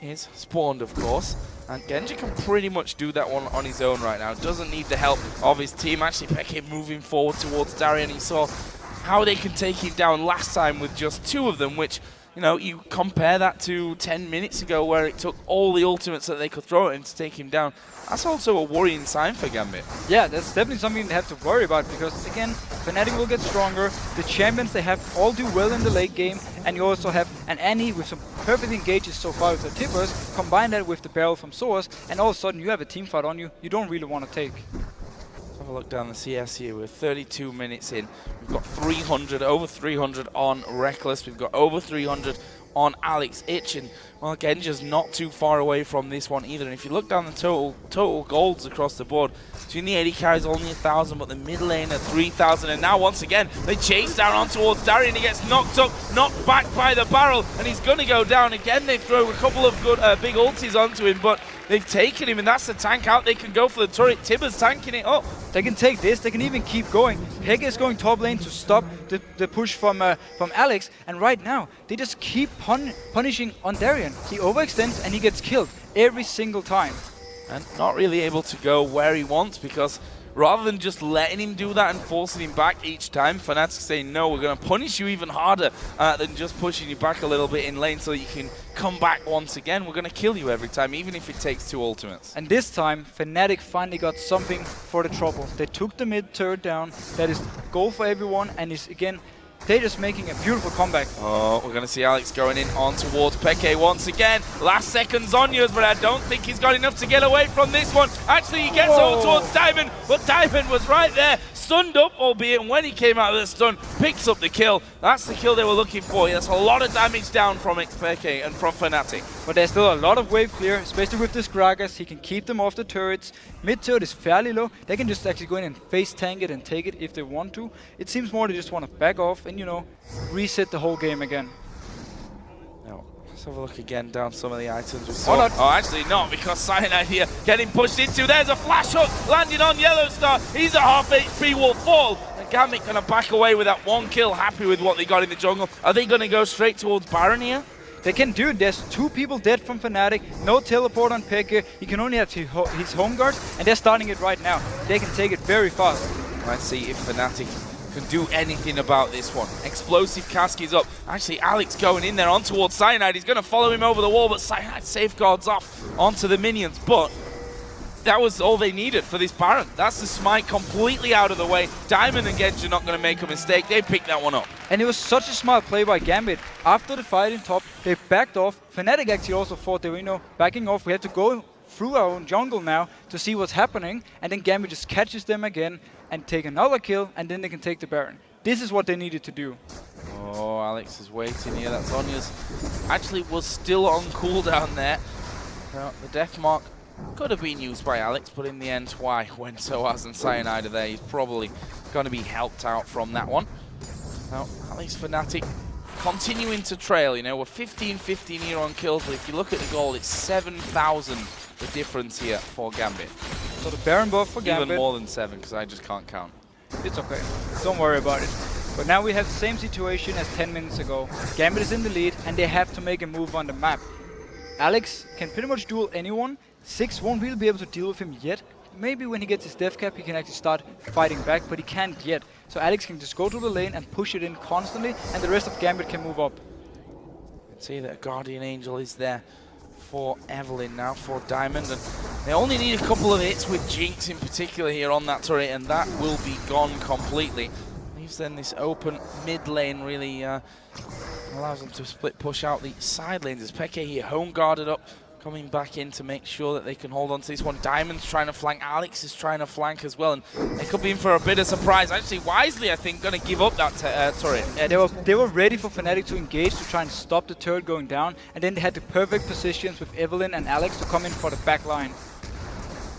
is spawned, of course. And Genji can pretty much do that one on his own right now. Doesn't need the help of his team. Actually, Peke moving forward towards Darian. He saw how they can take him down last time with just 2 of them, which you know, you compare that to 10 minutes ago where it took all the ultimates that they could throw at him to take him down. That's also a worrying sign for Gambit.
Yeah, that's definitely something they have to worry about because, again, Fnatic will get stronger. The champions they have all do well in the late game, and you also have an Annie with some perfect engages so far with the tippers. Combine that with the barrel from Source, and all of a sudden you have a team fight on you don't really want to take.
Let's have a look down the CS here. We're 32 minutes in. We've got 300, over 300 on Reckless. We've got over 300 on Alex Ich, and well, Genja's not too far away from this one either. And if you look down the total golds across the board, between the 80 carries only 1,000, but the mid lane at 3,000. And now once again they chase down on towards Darian. He gets knocked up, knocked back by the barrel, and he's going to go down again. They throw a couple of good big ultis onto him, but they've taken him, and that's the tank out. They can go for the turret. Tibbers tanking it up.
They can take this. They can even keep going. Peg is going top lane to stop the push from Alex, and right now they just keep punishing on Darian. He overextends and he gets killed every single time.
And not really able to go where he wants, because rather than just letting him do that and forcing him back each time, Fnatic saying, no, we're going to punish you even harder than just pushing you back a little bit in lane so that you can come back once again. We're going to kill you every time, even if it takes 2 ultimates.
And this time, Fnatic finally got something for the trouble. They took the mid turret down. That is goal for everyone, and is again, they're just making a beautiful comeback.
Oh, we're going to see Alex going in on towards Peke once again. Last seconds on yours, but I don't think he's got enough to get away from this one. Actually, he gets over towards Diamond, but Diamond was right there, stunned up, albeit when he came out of the stun, picks up the kill. That's the kill they were looking for. That's a lot of damage down from Peke and from Fnatic.
But there's still a lot of wave clear, especially with this Gragas. He can keep them off the turrets. Mid turret is fairly low. They can just actually go in and face tank it and take it if they want to. It seems more they just want to back off and, you know, reset the whole game again.
Now, let's have a look again down some of the items we saw. Oh, actually not, because Cyanide here getting pushed into. There's a flash hook landing on Yellow Star. He's at half HP, will fall. And Gambit going to back away with that 1 kill, happy with what they got in the jungle. Are they going to go straight towards Baron here?
They can do it. There's 2 people dead from Fnatic. No teleport on Peke. He can only have his home guards, and they're starting it right now. They can take it very fast.
Let's see if Fnatic can do anything about this one. Explosive cask is up. Actually, Alex going in there on towards Cyanide. He's going to follow him over the wall, but Cyanide safeguards off onto the minions. But that was all they needed for this Baron. That's the smite completely out of the way. Diamond and Genji are not going to make a mistake. They picked that one up.
And it was such a smart play by Gambit. After the fight in top, they backed off. Fnatic actually also thought they were, you know, backing off. We have to go through our own jungle now to see what's happening. And then Gambit just catches them again and take another kill, and then they can take the Baron. This is what they needed to do.
Oh, Alex is waiting here. That's Onya's. Actually was still on cooldown there. The death mark could have been used by Alex, but in the end, why? When Soaz and Cyanide are there, he's probably going to be helped out from that one. Now, at least Fnatic continuing to trail. You know, we're 15-15 here on kills, but if you look at the goal, it's 7,000 the difference here for Gambit.
So the Baron buff for Gambit.
Even more than 7, because I just can't count.
It's okay. Don't worry about it. But now we have the same situation as 10 minutes ago. Gambit is in the lead, and they have to make a move on the map. Alex can pretty much duel anyone. 6 won't really be able to deal with him yet. Maybe when he gets his death cap, he can actually start fighting back, but he can't yet. So Alex can just go to the lane and push it in constantly, and the rest of Gambit can move up.
See that Guardian Angel is there for Evelyn now, for Diamond, and they only need a couple of hits with Jinx in particular here on that turret, and that will be gone completely. Leaves then this open mid lane really allows them to split push out the side lanes. As Peke here home guarded up, coming back in to make sure that they can hold on to this one. Diamond's trying to flank, Alex is trying to flank as well, and they could be in for a bit of surprise. Actually, wisely, I think, going to give up that turret.
Yeah, they were ready for Fnatic to engage to try and stop the turret going down, and then they had the perfect positions with Evelyn and Alex to come in for the back line.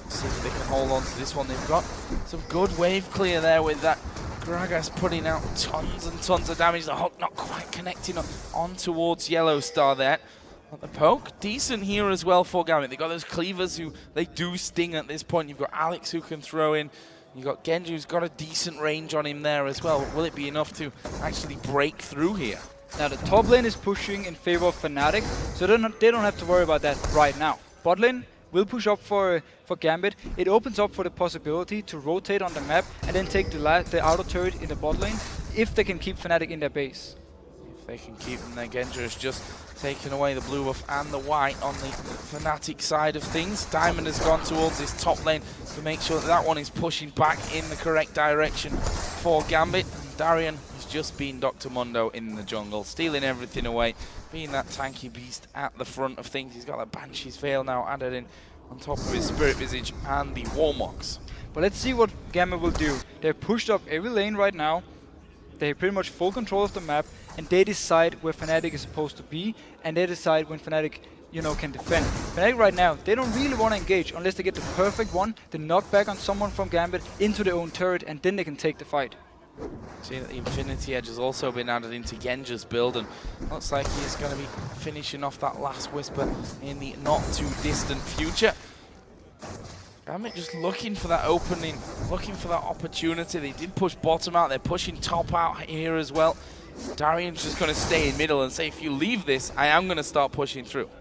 See if they can hold on to this one. They've got some good wave clear there with that Gragas putting out tons and tons of damage. The hook not quite connecting on towards Yellow Star there. But the poke, decent here as well for Gambit. They've got those cleavers who, they do sting at this point. You've got Alex who can throw in. You've got Genji who's got a decent range on him there as well. Will it be enough to actually break through here?
Now the top lane is pushing in favor of Fnatic, so they don't have to worry about that right now. Bot lane will push up for Gambit. It opens up for the possibility to rotate on the map and then take the outer turret in the bot lane if they can keep Fnatic in their base.
If they can keep them there, Genja has just taken away the blue buff and the white on the Fnatic side of things. Diamond has gone towards his top lane to make sure that that one is pushing back in the correct direction for Gambit. And Darian has just been Dr. Mundo in the jungle, stealing everything away, being that tanky beast at the front of things. He's got the Banshee's Veil now added in on top of his Spirit Visage and the Warmox.
But let's see what Gambit will do. They've pushed up every lane right now. They have pretty much full control of the map, and they decide where Fnatic is supposed to be, and they decide when Fnatic, you know, can defend. Fnatic right now, they don't really want to engage unless they get the perfect one. They knock back on someone from Gambit into their own turret, and then they can take the fight.
See that the Infinity Edge has also been added into Genja's build, and looks like he's going to be finishing off that last Whisper in the not too distant future. Gambit just looking for that opening, looking for that opportunity. They did push bottom out, they're pushing top out here as well. Darian's just going to stay in middle and say, if you leave this, I am going to start pushing through.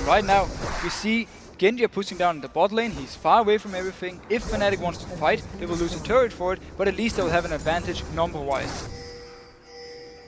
Right now, we see Genji pushing down in the bot lane. He's far away from everything. If Fnatic wants to fight, they will lose a turret for it, but at least they will have an advantage number-wise.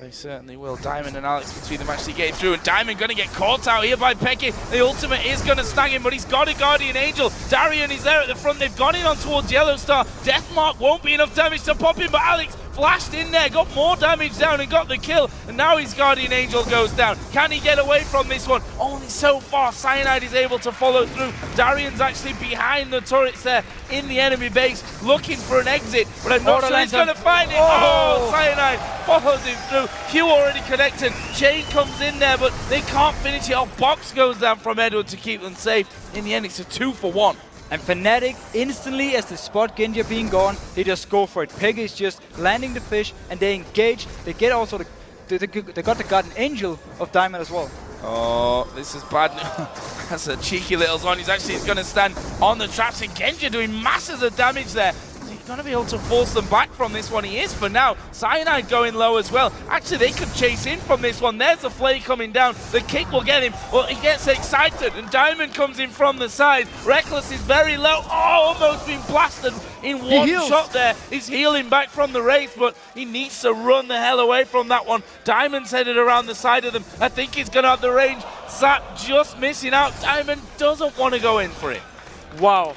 They certainly will. Diamond and Alex between them actually getting through, and Diamond going to get caught out here by Pecky. The ultimate is going to snag him, but he's got a Guardian Angel. Darian is there at the front. They've gone in on towards Yellow Star. Deathmark won't be enough damage to pop him, but Alex flashed in there, got more damage down and got the kill, and now his Guardian Angel goes down. Can he get away from this one? Only so far. Cyanide is able to follow through. Darian's actually behind the turrets there in the enemy base, looking for an exit, but I'm not sure he's going to find it. Oh, Cyanide follows him through. Q already connected. Chain comes in there, but they can't finish it off. Box goes down from Edward to keep them safe. In the end, it's a 2-for-1.
And Fnatic, instantly as they spot Genji being gone, they just go for it. Peggy is just landing the fish, and they engage. They get also they got the Guardian Angel of Diamond as well.
Oh, this is bad. That's a cheeky little zone. He's going to stand on the traps, and Genji doing masses of damage there. He's going to be able to force them back from this one. He is for now. Cyanide going low as well. Actually, they could chase in from this one. There's the flay coming down. The kick will get him. Well, he gets excited, and Diamond comes in from the side. Reckless is very low. Oh, almost been blasted in one shot there. He's healing back from the race, but he needs to run the hell away from that one. Diamond's headed around the side of them. I think he's going to have the range. Zap just missing out. Diamond doesn't want to go in for it.
Wow.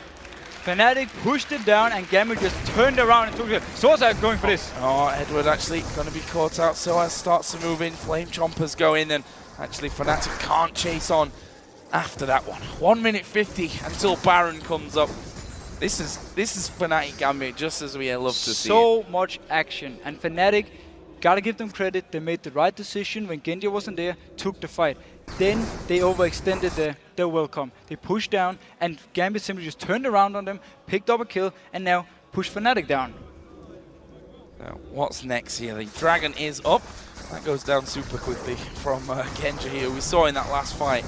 Fnatic pushed it down, and Gambit just turned around and took it. Sosa going for this. Oh,
Edward actually going to be caught out. Sosa starts to move in. Flame Chompers go in, and actually Fnatic can't chase on after that one. 1 minute 50 until Baron comes up. This is Fnatic Gambit, just as we love to see.
So much action, and Fnatic, gotta give them credit. They made the right decision when Genji wasn't there, took the fight. Then they overextended their welcome. They pushed down, and Gambit simply just turned around on them, picked up a kill, and now pushed Fnatic down.
Now, what's next here? The Dragon is up. That goes down super quickly from Genji here. We saw in that last fight,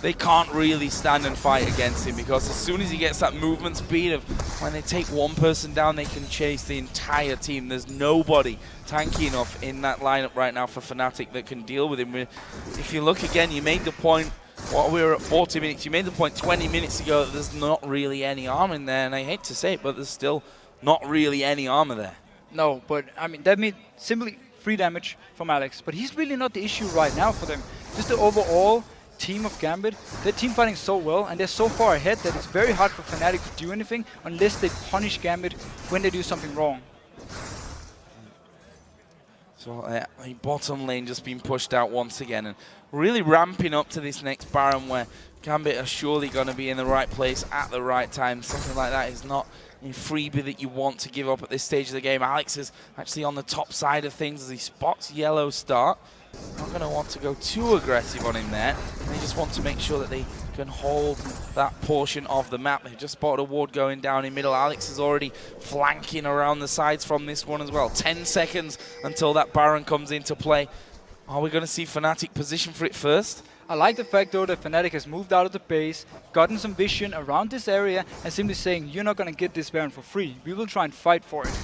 they can't really stand and fight against him, because as soon as he gets that movement speed of when they take one person down, they can chase the entire team. There's nobody tanky enough in that lineup right now for Fnatic that can deal with him. If you look again, you made the point, while we were at 40 minutes, you made the point 20 minutes ago that there's not really any armor in there, and I hate to say it, but there's still not really any armor there.
No, but I mean, that means simply free damage from Alex, but he's really not the issue right now for them. Just the overall team of Gambit, they're team fighting so well, and they're so far ahead that it's very hard for Fnatic to do anything unless they punish Gambit when they do something wrong.
So the bottom lane just being pushed out once again, and really ramping up to this next Baron where Gambit are surely going to be in the right place at the right time. Something like that is not a freebie that you want to give up at this stage of the game. Alex is actually on the top side of things as he spots Yellow Star. Not going to want to go too aggressive on him there. They just want to make sure that they can hold that portion of the map. They just spotted a ward going down in middle. Alex is already flanking around the sides from this one as well. 10 seconds until that Baron comes into play. Are we going to see Fnatic position for it first?
I like the fact, though, that Fnatic has moved out of the base, gotten some vision around this area, and simply saying, you're not going to get this Baron for free. We will try and fight for it.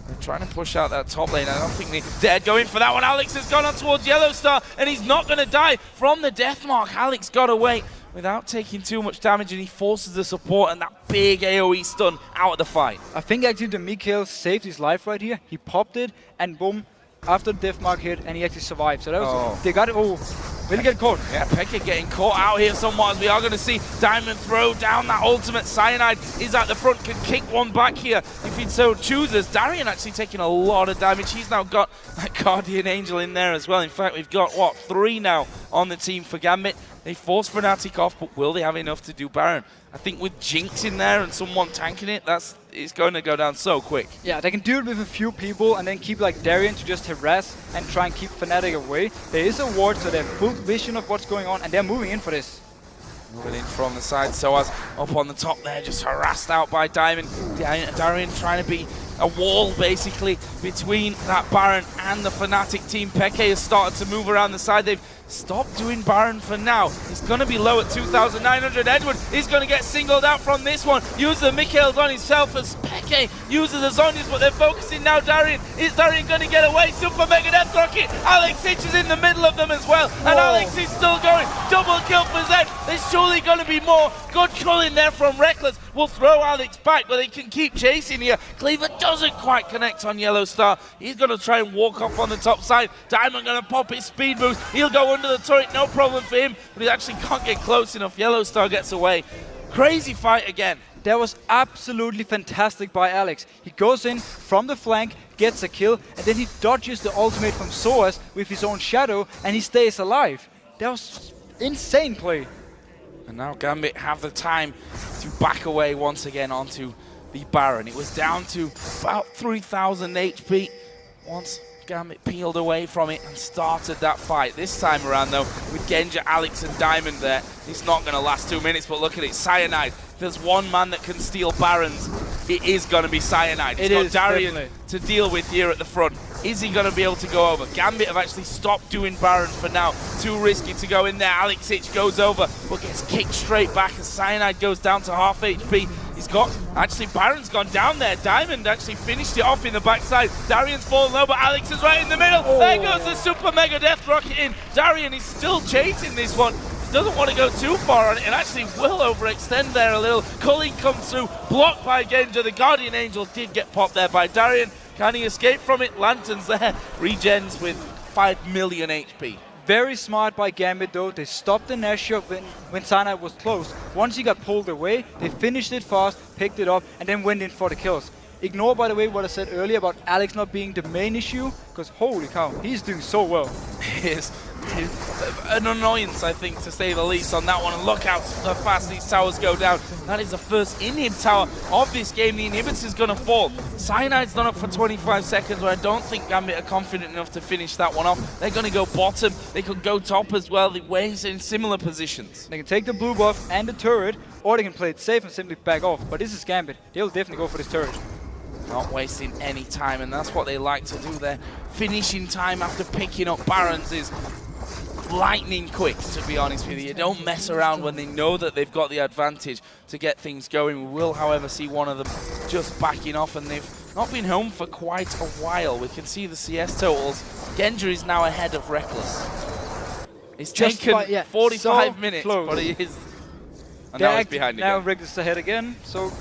They're trying to push out that top lane. I don't think they're going for that one. Alex has gone on towards Yellow Star, and he's not going to die from the death mark. Alex got away without taking too much damage, and he forces the support and that big AoE stun out of the fight.
I think actually the Mikhail saved his life right here. He popped it, and boom, after the death mark hit, and he actually survived. So that was they got it. Oh, really get caught.
Yeah, Pekka getting caught out here somewhat, as we are going to see Diamond throw down that ultimate. Cyanide is at the front, can kick one back here if he so chooses. Darian actually taking a lot of damage. He's now got that Guardian Angel in there as well. In fact, we've got, what, 3 now on the team for Gambit. They force Fnatic off, but will they have enough to do Baron? I think with Jinx in there and someone tanking it, it's going to go down so quick.
Yeah, they can do it with a few people and then keep like Darian to just harass and try and keep Fnatic away. There is a ward, so they have full vision of what's going on, and they're moving in for this.
Moving in from the side, Soaz up on the top there, just harassed out by Diamond. Darian trying to be a wall basically between that Baron and the Fnatic team. Peke has started to move around the side. They've stopped doing Baron for now. He's going to be low at 2,900. Edward is going to get singled out from this one. Uses the Mikhail's on himself as Peke uses the Zonias, but they're focusing now Darian. Is Darian going to get away? Super Mega Death Rocket. Alex Hitch is in the middle of them as well. Whoa. And Alex is still going. Double kill for Zed. There's surely going to be more. Good kill in there from Reckless. Will throw Alex back, but they can keep chasing here. Cleaver doesn't quite connect on Yellow Star. He's going to try and walk off on the top side. Diamond going to pop his speed boost. He'll go under the turret, no problem for him, but he actually can't get close enough. Yellow Star gets away. Crazy fight again.
That was absolutely fantastic by Alex. He goes in from the flank, gets a kill, and then he dodges the ultimate from Soaz with his own shadow, and he stays alive. That was insane play.
And now Gambit have the time to back away once again onto the Baron. It was down to about 3,000 HP once Gambit peeled away from it and started that fight. This time around though, with Genja, Alex and Diamond there, it's not going to last 2 minutes, but look at it, Cyanide. If there's one man that can steal Barons, it is going to be Cyanide. He's got Darian to deal with here at the front. Is he going to be able to go over? Gambit have actually stopped doing Baron for now. Too risky to go in there. Alex Hitch goes over, but gets kicked straight back as Cyanide goes down to half HP. He's got, actually Baron's gone down there. Diamond actually finished it off in the backside. Darian's fallen low, but Alex is right in the middle. Oh. There goes the Super Mega Death Rocket in. Darian is still chasing this one. Doesn't want to go too far on it, and actually will overextend there a little. Culling comes through, blocked by Genja. The Guardian Angel did get popped there by Darian. Can he escape from it? Lanterns there. Regens with 5 million HP.
Very smart by Gambit though. They stopped the Nashor when Cyanide was close. Once he got pulled away, they finished it fast, picked it up, and then went in for the kills. Ignore, by the way, what I said earlier about Alex not being the main issue, because holy cow, he's doing so well.
He is. An annoyance, I think, to say the least on that one. And look how fast these towers go down. That is the first inhib tower of this game. The inhibitor's going to fall. Cyanide's done up for 25 seconds, where I don't think Gambit are confident enough to finish that one off. They're going to go bottom. They could go top as well. The Waves in similar positions.
They can take the blue buff and the turret, or they can play it safe and simply back off. But this is Gambit. They'll definitely go for this turret.
Not wasting any time, and that's what they like to do there. Finishing time after picking up Barons is lightning quick, to be honest with you. You don't mess around when they know that they've got the advantage to get things going. We will, however, see one of them just backing off, and they've not been home for quite a while. We can see the CS totals. Genja is now ahead of Reckless. It's just taken 45 minutes, close. But he is. And now he's behind again.
Now Reckless is ahead again. So,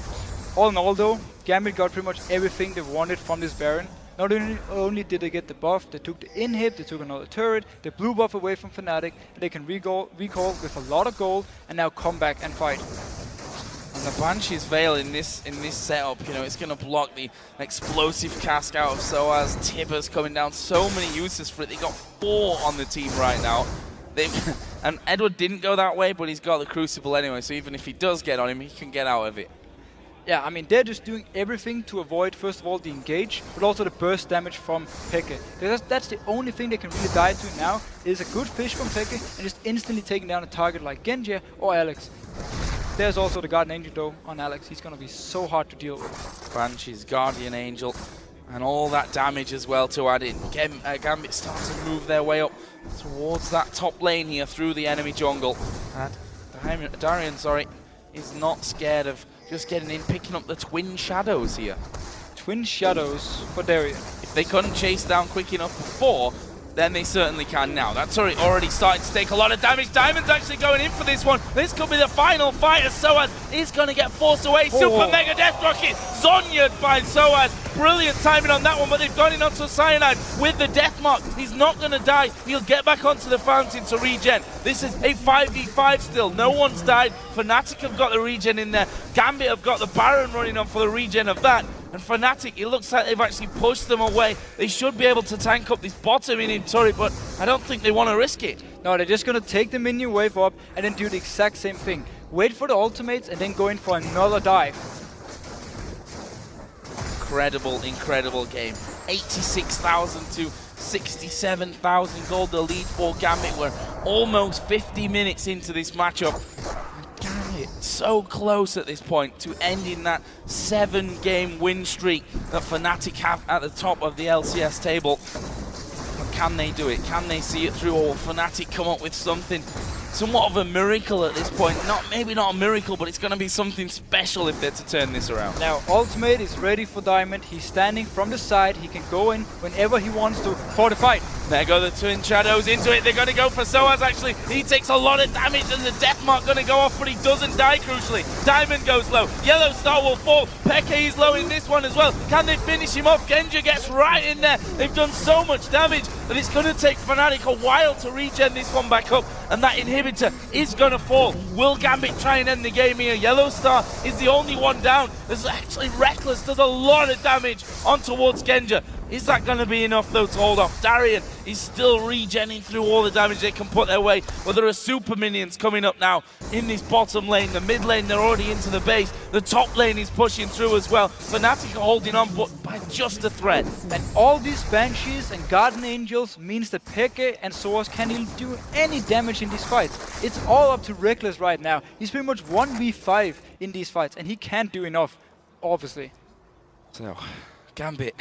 all in all, though, Gambit got pretty much everything they wanted from this Baron. Not only did they get the buff, they took the inhib, they took another turret, they blew buff away from Fnatic, and they can recall with a lot of gold and now come back and fight.
And the Banshee's Veil in this setup, you know, it's going to block the explosive cask out of Soaz. Tibbers coming down, so many uses for it. They got 4 on the team right now. And Edward didn't go that way, but he's got the Crucible anyway, so even if he does get on him, he can get out of it.
Yeah, I mean, they're just doing everything to avoid, first of all, the engage, but also the burst damage from Peke. Because that's the only thing they can really die to now, is a good fish from Peke, and just instantly taking down a target like Genja or Alex. There's also the Guardian Angel, though, on Alex. He's going to be so hard to deal with.
Banshee's Guardian Angel, and all that damage as well to add in. Gambit starts to move their way up towards that top lane here through the enemy jungle. And Darian, is not scared of just getting in, picking up the Twin Shadows here.
Twin Shadows for Darian.
If they couldn't chase down quick enough before, then they certainly can now. That turret already starting to take a lot of damage. Diamond's actually going in for this one. This could be the final fight as Soaz is going to get forced away. Super Mega Death Rocket, Zonya'd by Soaz. Brilliant timing on that one, but they've gone in onto Cyanide with the death mark. He's not going to die. He'll get back onto the fountain to regen. This is a 5v5 still. No one's died. Fnatic have got the regen in there. Gambit have got the Baron running on for the regen of that. And Fnatic, it looks like they've actually pushed them away. They should be able to tank up this bottom in turret, but I don't think they want to risk it.
No, they're just going to take the minion wave up and then do the exact same thing. Wait for the ultimates and then go in for another dive.
Incredible game. 86,000 to 67,000 gold, the lead for Gambit. We're almost 50 minutes into this matchup. Gambit so close at this point to ending that 7-game win streak that Fnatic have at the top of the LCS table. But can they do it? Can they see it through, or will Fnatic come up with something somewhat of a miracle at this point? Maybe not a miracle, but it's going to be something special if they're to turn this around.
Now, Ultimate is ready for Diamond. He's standing from the side. He can go in whenever he wants to for the fight.
There go the Twin Shadows into it. They're going to go for Soaz, actually. He takes a lot of damage, and the death mark going to go off, but he doesn't die, crucially. Diamond goes low. Yellow Star will fall. Peke is low in this one as well. Can they finish him off? Genja gets right in there. They've done so much damage that it's going to take Fnatic a while to regen this one back up, and that inhibitor is going to fall. Will Gambit try and end the game here? Yellow Star is the only one down. There's actually Reckless does a lot of damage on towards Genja. Is that going to be enough, though, to hold off? Darien is still regenning through all the damage they can put their way, but there are super minions coming up now in this bottom lane. The mid lane, they're already into the base. The top lane is pushing through as well. Fnatic are holding on, but by just a thread.
And all these Banshees and Guardian Angels means that Peke and Soaz can't even do any damage in these fights. It's all up to Reckless right now. He's pretty much 1v5 in these fights, and he can't do enough, obviously.
So, Gambit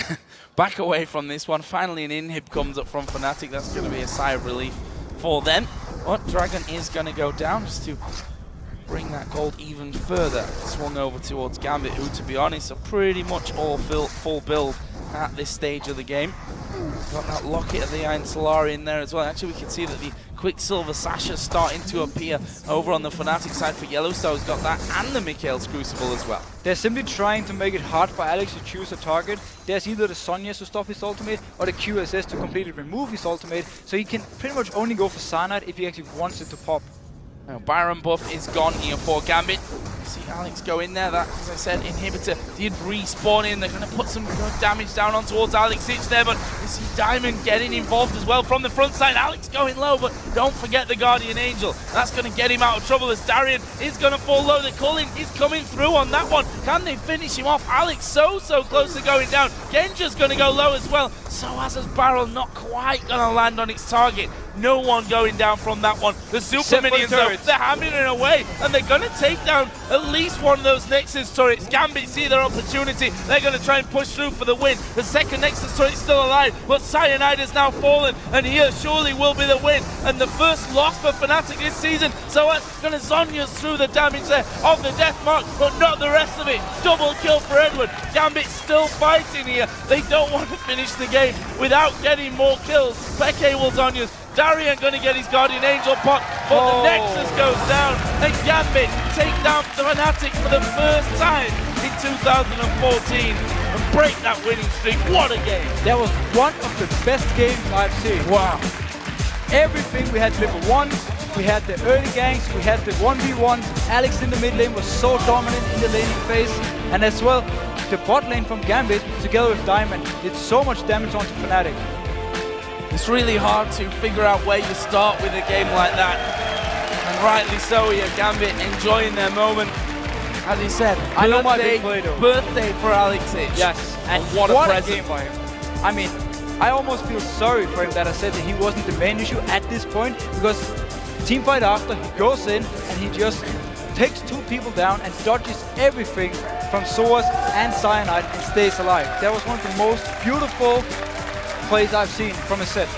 back away from this one. Finally an inhib comes up from Fnatic. That's going to be a sigh of relief for them. But Dragon is going to go down just to bring that gold even further. Swung over towards Gambit, who, to be honest, are pretty much all full build at this stage of the game. Got that Locket of the Iron Solari in there as well. Actually, we can see that the Quicksilver Sasha starting to appear over on the Fnatic side for Yellow Star, who's got that, and the Mikhail's Crucible as well.
They're simply trying to make it hard for Alex to choose a target. There's either the Sonya to stop his ultimate, or the QSS to completely remove his ultimate, so he can pretty much only go for Cyanide if he actually wants it to pop.
Now, Baron buff is gone here for Gambit. See Alex go in there. That, as I said, inhibitor did respawn in. They're going to put some good damage down on towards Alex Itch there, but you see Diamond getting involved as well from the front side. Alex going low, but don't forget the Guardian Angel. That's going to get him out of trouble as Darien is going to fall low. The Culling is coming through on that one. Can they finish him off? Alex so close to going down. Genja's going to go low as well. Soaz's barrel not quite going to land on its target. No one going down from that one. The super minions, though, they're hammering it away, and they're going to take down at least one of those Nexus turrets. Gambit see their opportunity. They're going to try and push through for the win. The second Nexus turret is still alive, but Cyanide has now fallen, and here surely will be the win. And the first loss for Fnatic this season. So that's going to Zonya'd through the damage there of the death mark, but not the rest of it. Double kill for Edward. Gambit still fighting here. They don't want to finish the game without getting more kills. Peke will Zonya'd. Darien going to get his Guardian Angel pot, but the Nexus goes down, and Gambit take down the Fnatic for the first time in 2014 and break that winning streak. What a game!
That was one of the best games I've seen.
Wow.
Everything, we had level 1, we had the early ganks, we had the 1v1s. Alex in the mid lane was so dominant in the laning phase, and as well, the bot lane from Gambit together with Diamond did so much damage onto Fnatic.
It's really hard to figure out where you start with a game like that. And rightly so here, Gambit enjoying their moment. As he said, birthday for Alex Itch.
Yes, and
what a present.
Game by him. I mean, I almost feel sorry for him that I said that he wasn't the main issue at this point, because teamfight after, he goes in and he just takes 2 people down and dodges everything from Soaz and Cyanide and stays alive. That was one of the most beautiful plays I've seen from a set.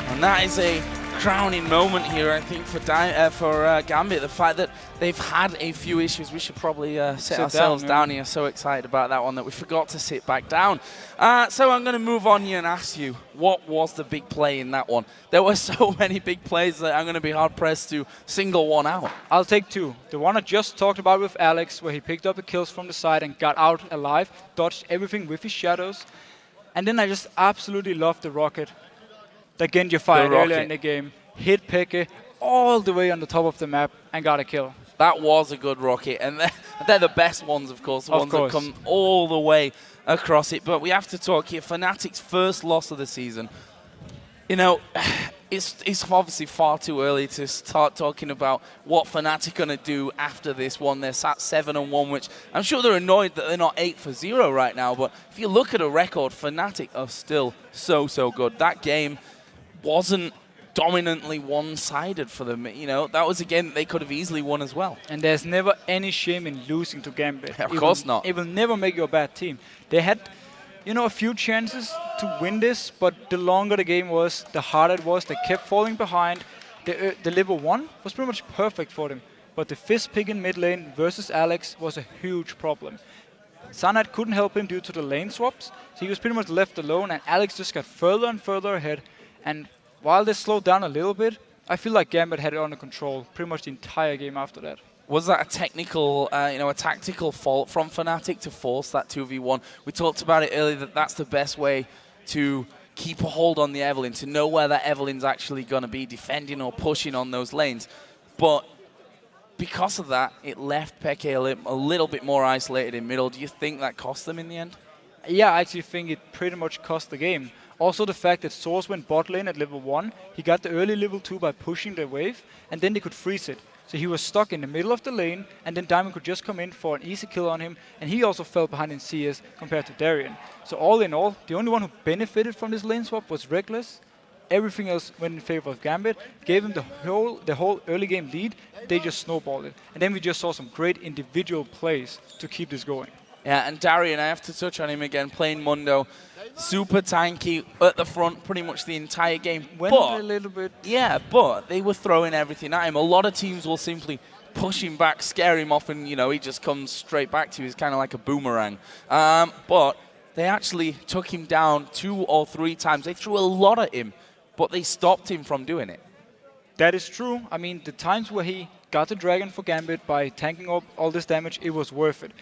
And that is a crowning moment here, I think, for Gambit. The fact that they've had a few issues. We should probably sit ourselves down here. So excited about that one that we forgot to sit back down. So I'm going to move on here and ask you, what was the big play in that one? There were so many big plays that I'm going to be hard-pressed to single one out.
I'll take two. The one I just talked about with Alex, where he picked up the kills from the side and got out alive, dodged everything with his shadows. And then I just absolutely loved the rocket that Genji fired earlier in the game. Hit Peke all the way on the top of the map and got a kill.
That was a good rocket, and they're the best ones, of course, the ones that come all the way across it. But we have to talk here, Fnatic's first loss of the season. You know, it's obviously far too early to start talking about what Fnatic are going to do after this one. They're sat 7-1, which I'm sure they're annoyed that they're not 8-0 right now. But if you look at a record, Fnatic are still so good. That game wasn't dominantly one-sided for them. You know, that was a game that they could have easily won as well.
And there's never any shame in losing to Gambit.
Of course not.
It will never make you a bad team. They had, you know, a few chances to win this, but the longer the game was, the harder it was. They kept falling behind. The level 1 was pretty much perfect for them, but the fist pick in mid lane versus Alex was a huge problem. Sanad couldn't help him due to the lane swaps, so he was pretty much left alone, and Alex just got further and further ahead. And while they slowed down a little bit, I feel like Gambit had it under control pretty much the entire game after that.
Was that a technical, a tactical fault from Fnatic to force that 2v1? We talked about it earlier that that's the best way to keep a hold on the Evelynn, to know where that Evelynn's actually going to be defending or pushing on those lanes. But because of that, it left Peke a little bit more isolated in middle. Do you think that cost them in the end?
Yeah, I actually think it pretty much cost the game. Also the fact that Source went bot lane at level 1, he got the early level 2 by pushing the wave, and then they could freeze it. So he was stuck in the middle of the lane, and then Diamond could just come in for an easy kill on him, and he also fell behind in CS compared to Darien. So all in all, the only one who benefited from this lane swap was Reckless. Everything else went in favor of Gambit, gave him the whole early game lead. They just snowballed it. And then we just saw some great individual plays to keep this going.
Yeah, and Darien, I have to touch on him again, playing Mundo. Super tanky at the front pretty much the entire game.
Went a little bit.
Yeah, but they were throwing everything at him. A lot of teams will simply push him back, scare him off, and, you know, he just comes straight back to you. He's kind of like a boomerang. But they actually took him down 2 or 3 times. They threw a lot at him, but they stopped him from doing it.
That is true. I mean, the times where he got the Dragon for Gambit by tanking up all this damage, it was worth it.